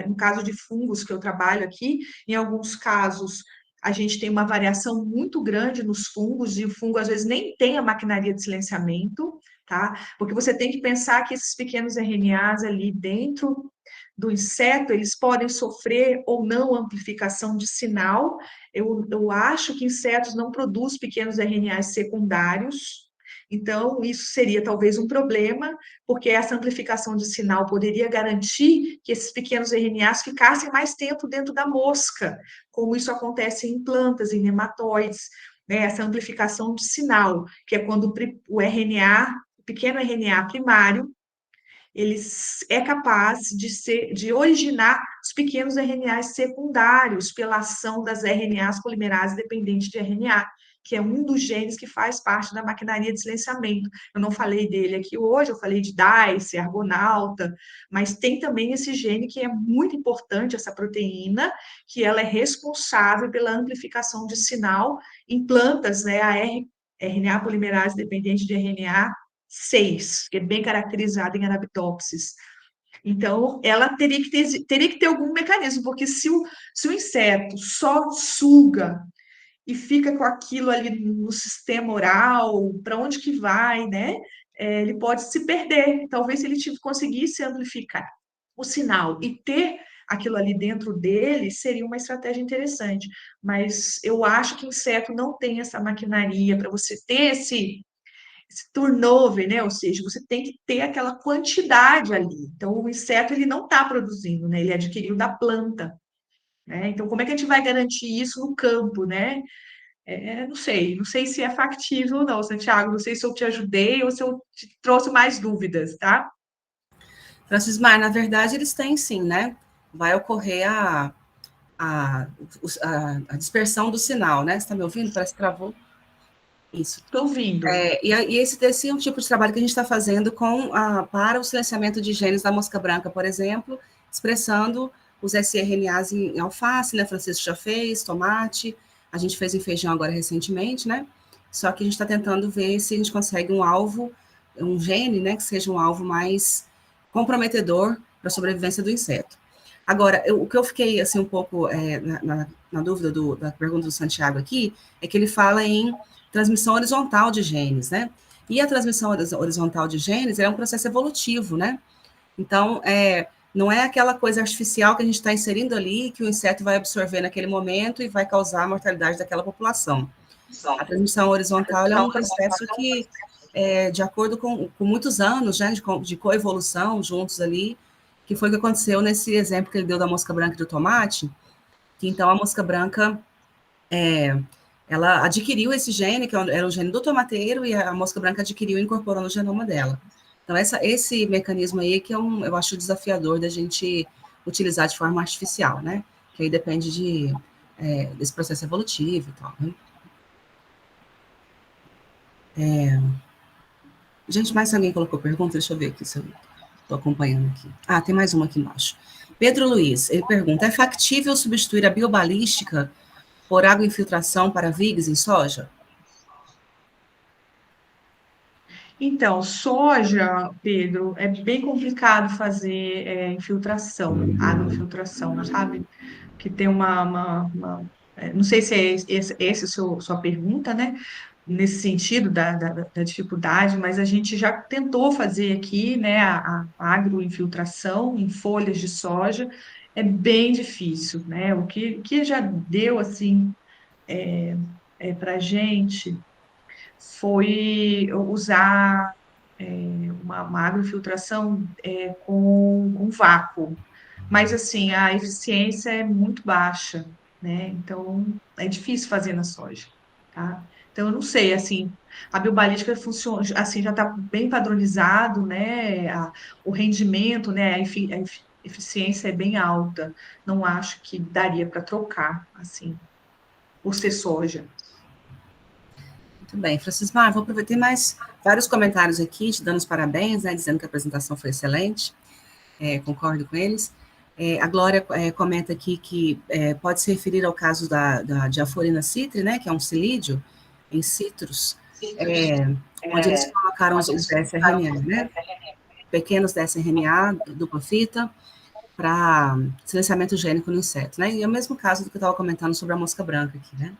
no caso de fungos que eu trabalho aqui, em alguns casos a gente tem uma variação muito grande nos fungos, e o fungo às vezes nem tem a maquinaria de silenciamento, tá? Porque você tem que pensar que esses pequenos RNAs ali dentro do inseto, eles podem sofrer ou não amplificação de sinal. Eu acho que insetos não produzem pequenos RNAs secundários, então isso seria talvez um problema, porque essa amplificação de sinal poderia garantir que esses pequenos RNAs ficassem mais tempo dentro da mosca, como isso acontece em plantas, em nematóides, né? Essa amplificação de sinal, que é quando o RNA, o pequeno RNA primário, ele é capaz de originar os pequenos RNAs secundários pela ação das RNAs polimerases dependentes de RNA, que é um dos genes que faz parte da maquinaria de silenciamento. Eu não falei dele aqui hoje, eu falei de DICE, Argonauta, mas tem também esse gene que é muito importante, essa proteína, que ela é responsável pela amplificação de sinal em plantas, né, RNA polimerase dependente de RNA 6, que é bem caracterizada em Arabidopsis. Então, ela teria que ter algum mecanismo, porque se o inseto só suga e fica com aquilo ali no sistema oral, para onde que vai, né? Ele pode se perder. Talvez se ele conseguisse amplificar o sinal e ter aquilo ali dentro dele, seria uma estratégia interessante. Mas eu acho que inseto não tem essa maquinaria para você ter esse turnover, né? Ou seja, você tem que ter aquela quantidade ali. Então, o inseto ele não está produzindo, né? Ele adquiriu da planta. Né? Então, como é que a gente vai garantir isso no campo, né? Não sei se é factível ou não, Santiago. Não sei se eu te ajudei ou se eu te trouxe mais dúvidas, tá? Francismar, na verdade, eles têm sim, né? Vai ocorrer a, a dispersão do sinal, né? Você está me ouvindo? Parece que travou. Isso. Estou ouvindo. E esse é um tipo de trabalho que a gente está fazendo para o silenciamento de genes da mosca branca, por exemplo, expressando os sRNAs em alface, né? Francisco já fez, tomate, a gente fez em feijão agora recentemente, né? Só que a gente está tentando ver se a gente consegue um alvo, um gene, né, que seja um alvo mais comprometedor para a sobrevivência do inseto. Agora, o que eu fiquei assim um pouco na dúvida da pergunta do Santiago aqui é que ele fala em transmissão horizontal de genes, né? E a transmissão horizontal de genes é um processo evolutivo, né? Então, não é aquela coisa artificial que a gente está inserindo ali, que o inseto vai absorver naquele momento e vai causar a mortalidade daquela população. A transmissão horizontal é um processo que, de acordo com muitos anos, né, de coevolução juntos ali, que foi o que aconteceu nesse exemplo que ele deu da mosca branca e do tomate, que então a mosca branca ela adquiriu esse gene, que era o gene do tomateiro, e a mosca branca adquiriu e incorporou no genoma dela. Então, esse mecanismo aí que eu acho desafiador da gente utilizar de forma artificial, né? Que aí depende desse processo evolutivo e tal, né? Gente, mais alguém colocou pergunta? Deixa eu ver aqui se eu estou acompanhando aqui. Ah, tem mais uma aqui embaixo. Pedro Luiz, ele pergunta, é factível substituir a biobalística por agroinfiltração para vigas em soja? Então, soja, Pedro, é bem complicado fazer infiltração, agroinfiltração, sabe? Que tem não sei se é esse sua pergunta, né? Nesse sentido da dificuldade, mas a gente já tentou fazer aqui, né, a agroinfiltração em folhas de soja, é bem difícil, né? O que já deu, assim, para a gente foi usar uma agroinfiltração com vácuo, mas assim, a eficiência é muito baixa, né? Então, é difícil fazer na soja, tá? Então, eu não sei, assim, a biobalística funciona, assim, já está bem padronizado, né? O rendimento, né? A eficiência é bem alta. Não acho que daria para trocar, assim, por ser soja. Muito bem, Francismar, vou aproveitar mais vários comentários aqui, te dando os parabéns, né, dizendo que a apresentação foi excelente, concordo com eles. A Glória comenta aqui que pode se referir ao caso da diaforina citri, né, que é um cilídeo em citros, onde eles colocaram os dsRNA, né, pequenos dsRNA, dupla fita, para silenciamento gênico no inseto, né, e é o mesmo caso do que eu estava comentando sobre a mosca branca aqui, né.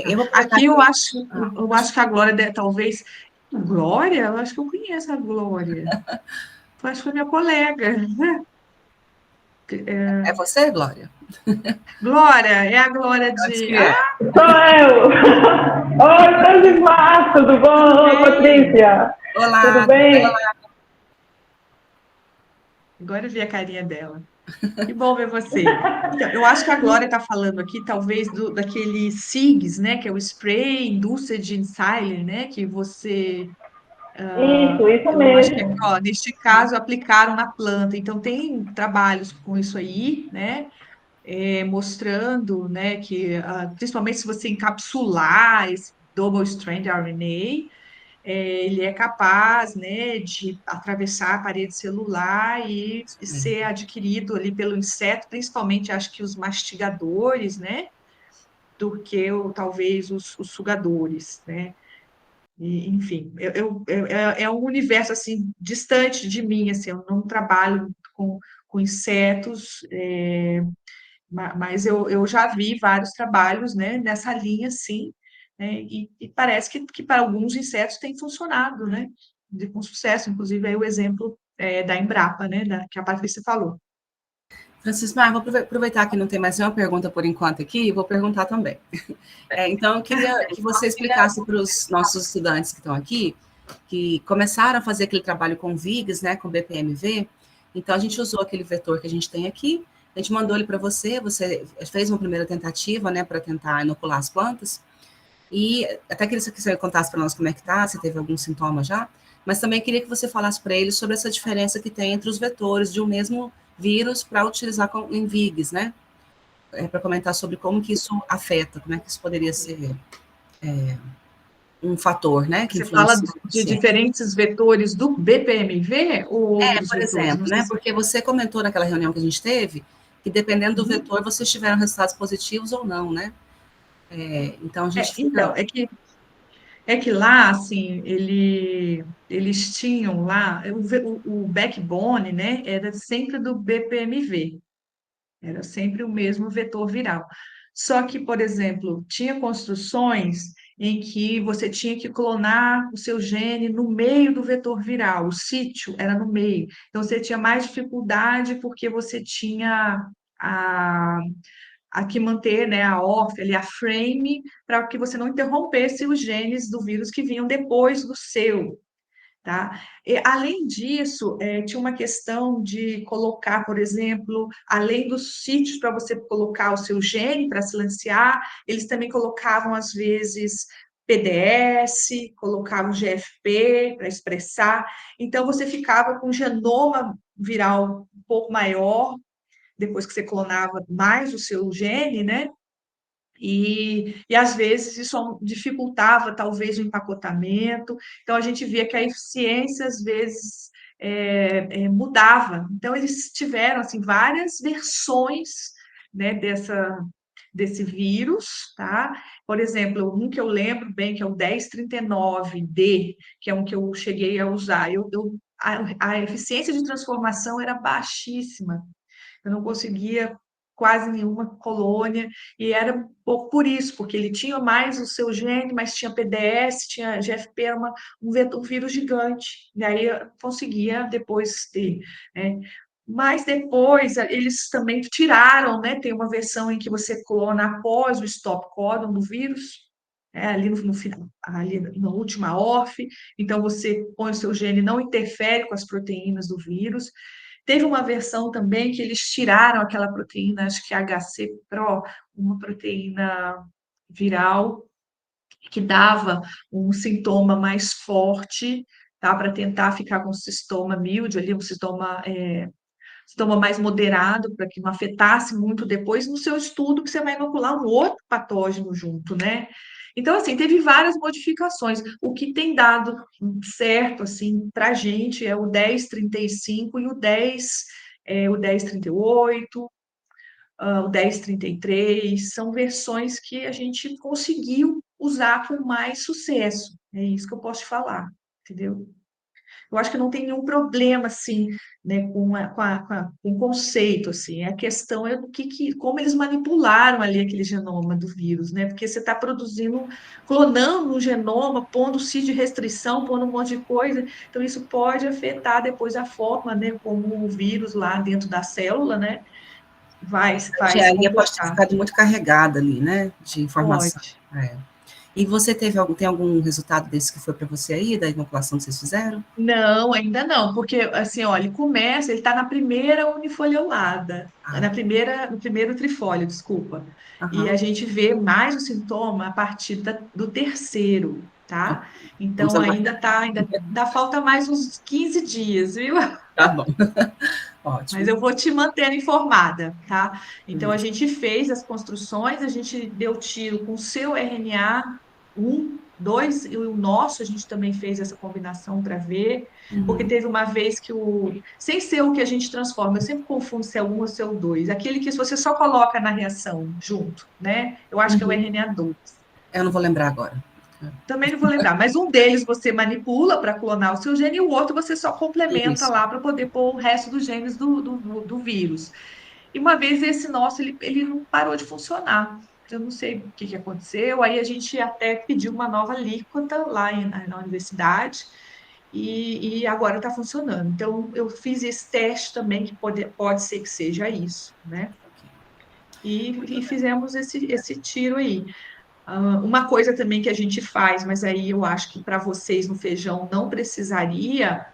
Eu vou aproveitar Aqui que... eu acho que a Glória talvez. Glória? Eu acho que eu conheço a Glória. Eu acho que foi minha colega. É você, Glória? Glória, é a Glória Antes de. que é. Sou eu! Oi, Francismar, tudo Tudo bom, bem? Patrícia? Tudo Olá, tudo bem? bem? Agora eu vi a carinha dela. Que bom ver você. Então, eu acho que a Glória está falando aqui, talvez, daquele SIGS, né? Que é o Spray Induced Insiler, né? Que você. Isso Eu acho que, mesmo. ó, neste caso, aplicaram na planta. Então, tem trabalhos com isso aí, né? mostrando, né, que principalmente se você encapsular esse double strand RNA, ele é capaz, né, de atravessar a parede celular e ser adquirido ali pelo inseto, principalmente acho que os mastigadores, né, do que talvez os sugadores, né? E, enfim, é um universo assim distante de mim, assim, eu não trabalho com insetos, mas eu já vi vários trabalhos, né, nessa linha, sim, né, e parece que para alguns insetos tem funcionado, né, com sucesso, inclusive aí o exemplo da Embrapa, né, que a Patrícia falou. Francisco, vou aproveitar que não tem mais nenhuma pergunta por enquanto aqui, e vou perguntar também. Então, eu queria que você explicasse para os nossos estudantes que estão aqui, que começaram a fazer aquele trabalho com VIGs, né, com BPMV. Então, a gente usou aquele vetor que a gente tem aqui, a gente mandou ele para você, você fez uma primeira tentativa, né, para tentar inocular as plantas, e até queria que você contasse para nós como é que tá, se teve algum sintoma já, mas também queria que você falasse para eles sobre essa diferença que tem entre os vetores de um mesmo vírus para utilizar em VIGs, né? Para comentar sobre como que isso afeta, como é que isso poderia ser um fator, né, que Você fala influencia o de paciente. diferentes vetores do BPMV ou outros Por vetores? exemplo, Não sei né, se... porque você comentou naquela reunião que a gente teve, que dependendo do vetor, vocês tiveram resultados positivos ou não, né? Então, a gente Então, fica... é que lá, assim, eles tinham lá, o backbone, né, era sempre do BPMV, era sempre o mesmo vetor viral. Só que, por exemplo, tinha construções em que você tinha que clonar o seu gene no meio do vetor viral, o sítio era no meio. Então, você tinha mais dificuldade porque você tinha a aqui manter, né, a ORF, ali, a frame, para que você não interrompesse os genes do vírus que vinham depois do seu, tá? E, além disso, tinha uma questão de colocar, por exemplo, além dos sítios para você colocar o seu gene para silenciar, eles também colocavam, às vezes, PDS, colocavam GFP para expressar, então você ficava com um genoma viral um pouco maior, depois que você clonava mais o seu gene, né? E às vezes isso dificultava talvez o empacotamento, então a gente via que a eficiência às vezes mudava. Então eles tiveram assim várias versões, né, desse vírus, tá? Por exemplo, um que eu lembro bem que é o 1039D, que é um que eu cheguei a usar. A eficiência de transformação era baixíssima, eu não conseguia quase nenhuma colônia, e era um pouco por isso, porque ele tinha mais o seu gene, mas tinha PDS, tinha GFP, era um vírus gigante, e aí eu conseguia depois ter, né? Mas depois eles também tiraram, né? Tem uma versão em que você clona após o stop codon do vírus, ali no final, ali na última ORF, então você põe o seu gene, não interfere com as proteínas do vírus. Teve uma versão também que eles tiraram aquela proteína, acho que é HC-Pro, uma proteína viral que dava um sintoma mais forte, tá? Para tentar ficar com um sintoma mild ali, um sintoma mais moderado, para que não afetasse muito depois no seu estudo, que você vai inocular um outro patógeno junto, né? Então, assim, teve várias modificações. O que tem dado certo, assim, para a gente é o 1035 e o 1038, o 1033, são versões que a gente conseguiu usar com mais sucesso. É isso que eu posso te falar, entendeu? Eu acho que não tem nenhum problema, assim, né, com o conceito, assim. A questão é do como eles manipularam ali aquele genoma do vírus, né? Porque você está produzindo, clonando um genoma, pondo sítio de restrição, pondo um monte de coisa. Então, isso pode afetar depois a forma, né, como o vírus lá dentro da célula, né, A vai se engenharia pode ter comportar. ficado muito carregada ali, né, de informação. Pode. E você tem algum resultado desse que foi para você aí, da inoculação que vocês fizeram? Não, ainda não, porque assim, olha, ele está na primeira unifoliolada, Ah, no primeiro trifólio, desculpa. E a aham. gente vê mais o sintoma a partir do terceiro, Ó, tá? vamos Então aguardar. ainda falta mais uns 15 dias, viu? Tá bom. Ótimo. Mas eu vou te mantendo informada, tá? Então, a gente fez as construções, a gente deu tiro com o seu RNA 1, 2, e o nosso, a gente também fez essa combinação para ver, porque teve uma vez que sem ser o que a gente transforma, eu sempre confundo se é um ou se é o 2, aquele que você só coloca na reação junto, né? Eu acho que é o RNA 2. Eu não vou lembrar agora. Também não vou lembrar, mas um deles você manipula para clonar o seu gene e o outro você só complementa Isso. lá para poder pôr o resto dos genes do vírus. E uma vez esse nosso, ele não parou de funcionar. Eu não sei o que aconteceu. Aí a gente até pediu uma nova alíquota lá na universidade e agora está funcionando. Então, eu fiz esse teste também, que pode ser que seja isso, né? E fizemos esse tiro aí. Uma coisa também que a gente faz, mas aí eu acho que para vocês no feijão não precisaria,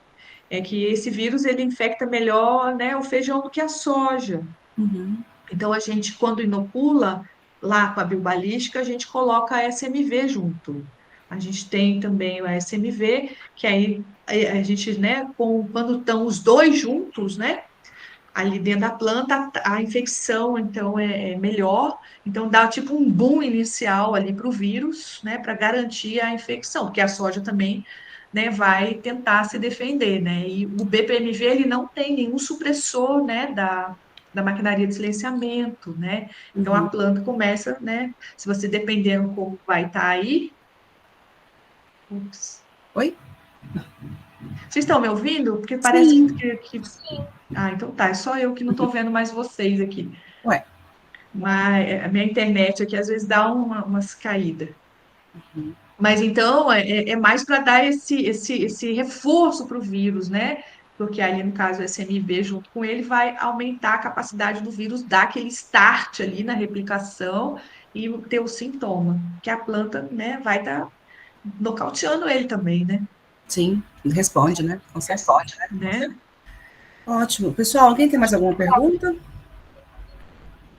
é que esse vírus ele infecta melhor, né, o feijão do que a soja. Então a gente, quando inocula lá com a biobalística, a gente coloca a SMV junto. A gente tem também o SMV, que aí a gente, né, quando estão os dois juntos, né, ali dentro da planta, a infecção, então, é melhor. Então, dá tipo um boom inicial ali para o vírus, né, para garantir a infecção, porque a soja também, né, vai tentar se defender, né? E o BPMV, ele não tem nenhum supressor, né, da maquinaria de silenciamento, né? Então, a planta começa, né, se você dependendo como vai estar aí... Ups. Oi? Vocês estão me ouvindo? Porque parece Sim. que... Ah, então tá, é só eu que não estou vendo mais vocês aqui. Ué. Mas a minha internet aqui às vezes dá umas caídas. Mas então é mais para dar esse reforço para o vírus, né? Porque ali, no caso, o SMV junto com ele vai aumentar a capacidade do vírus dar aquele start ali na replicação e ter o sintoma, que a planta, né, vai estar nocauteando ele também, né? Sim, responde, né? Com certeza. Né? Ótimo. Pessoal, alguém tem mais alguma pergunta?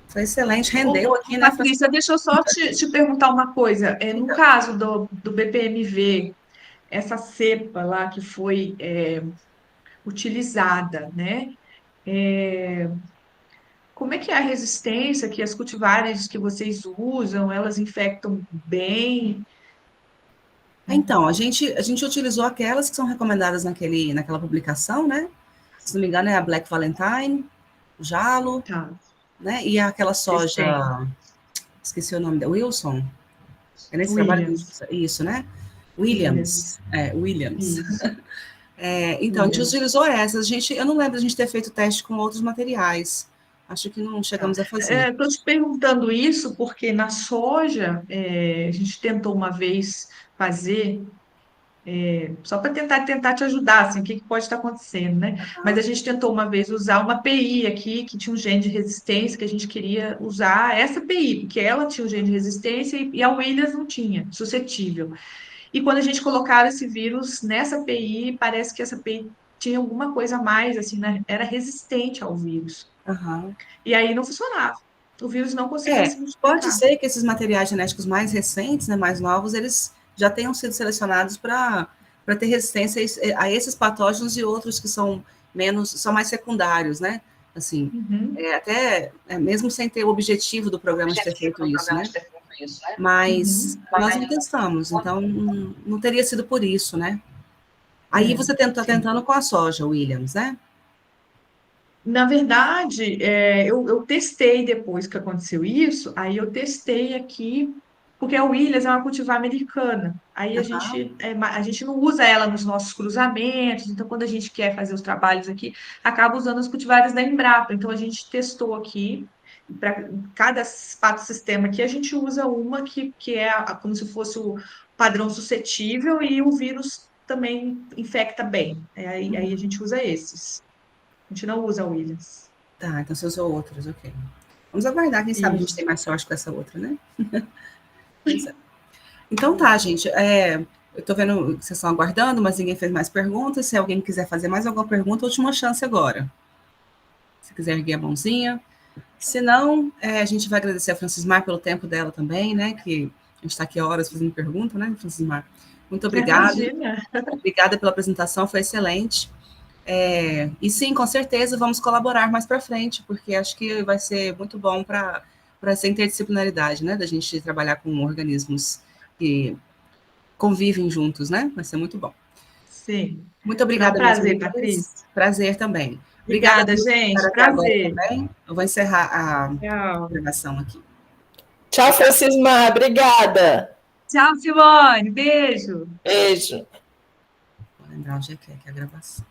Foi excelente, rendeu aqui, né? Patrícia, deixa eu só te perguntar uma coisa. No caso do BPMV, essa cepa lá que foi utilizada, né? Como é que é a resistência que as cultivares que vocês usam, elas infectam bem? Então, a gente utilizou aquelas que são recomendadas naquela publicação, né? Se não me engano, é a Black Valentine, o Jalo, Tá, né? E aquela vocês têm. soja, esqueci o nome da Wilson. É nesse trabalho que a gente Williams. isso, né? Williams. Williams. Isso, Então, a gente Williams. utilizou essas. Eu não lembro de a gente ter feito teste com outros materiais. Acho que não chegamos a fazer. Estou te perguntando isso porque na soja a gente tentou uma vez fazer só para tentar te ajudar, assim, o que pode estar acontecendo, né? Mas a gente tentou uma vez usar uma PI aqui, que tinha um gene de resistência, que a gente queria usar essa PI, porque ela tinha um gene de resistência e a Williams não tinha, suscetível. E quando a gente colocava esse vírus nessa PI, parece que essa PI tinha alguma coisa a mais, assim, né? Era resistente ao vírus. Aham. E aí não funcionava. O vírus não conseguia se Pode multiplicar. ser que esses materiais genéticos mais recentes, né, mais novos, eles já tenham sido selecionados para ter resistência a esses patógenos e outros que são são mais secundários, né? Assim, Uhum. mesmo sem ter o objetivo do programa de ter feito isso, né? Mas Uhum. nós não testamos, então não teria sido por isso, né? Aí você está Sim. tentando com a soja, Williams, né? Na verdade, eu testei depois que aconteceu isso, aí eu testei aqui, porque a Williams é uma cultivar americana. Aí Aham. a gente não usa ela nos nossos cruzamentos, então quando a gente quer fazer os trabalhos aqui, acaba usando as cultivares da Embrapa. Então a gente testou aqui, para cada sistema aqui, a gente usa uma que é como se fosse o padrão suscetível e o vírus também infecta bem. Aí a gente usa esses. A gente não usa Williams. Tá, então você usou outros, ok. Vamos aguardar, quem sabe a gente Isso. tem mais sorte com essa outra, né? Pois é. Então tá, gente. Eu tô vendo que vocês estão aguardando, mas ninguém fez mais perguntas. Se alguém quiser fazer mais alguma pergunta, última chance agora. Se quiser erguer a mãozinha. Se não, a gente vai agradecer a Francismar pelo tempo dela também, né? Que a gente está aqui horas fazendo pergunta, né, Francismar? Muito obrigada. Imagina. Obrigada pela apresentação, foi excelente. E sim, com certeza, vamos colaborar mais para frente, porque acho que vai ser muito bom para essa interdisciplinaridade, né? Da gente trabalhar com organismos que convivem juntos, né? Vai ser muito bom. Sim. Muito Foi um obrigada mais uma prazer, vez. Patrícia. Prazer também. Obrigada Obrigada, por gente. estar até agora Prazer. também. Eu vou encerrar a Tchau. gravação aqui. Tchau, Francismar. Obrigada. Tchau, Simone. Beijo. Beijo. Vou lembrar onde é que é a gravação.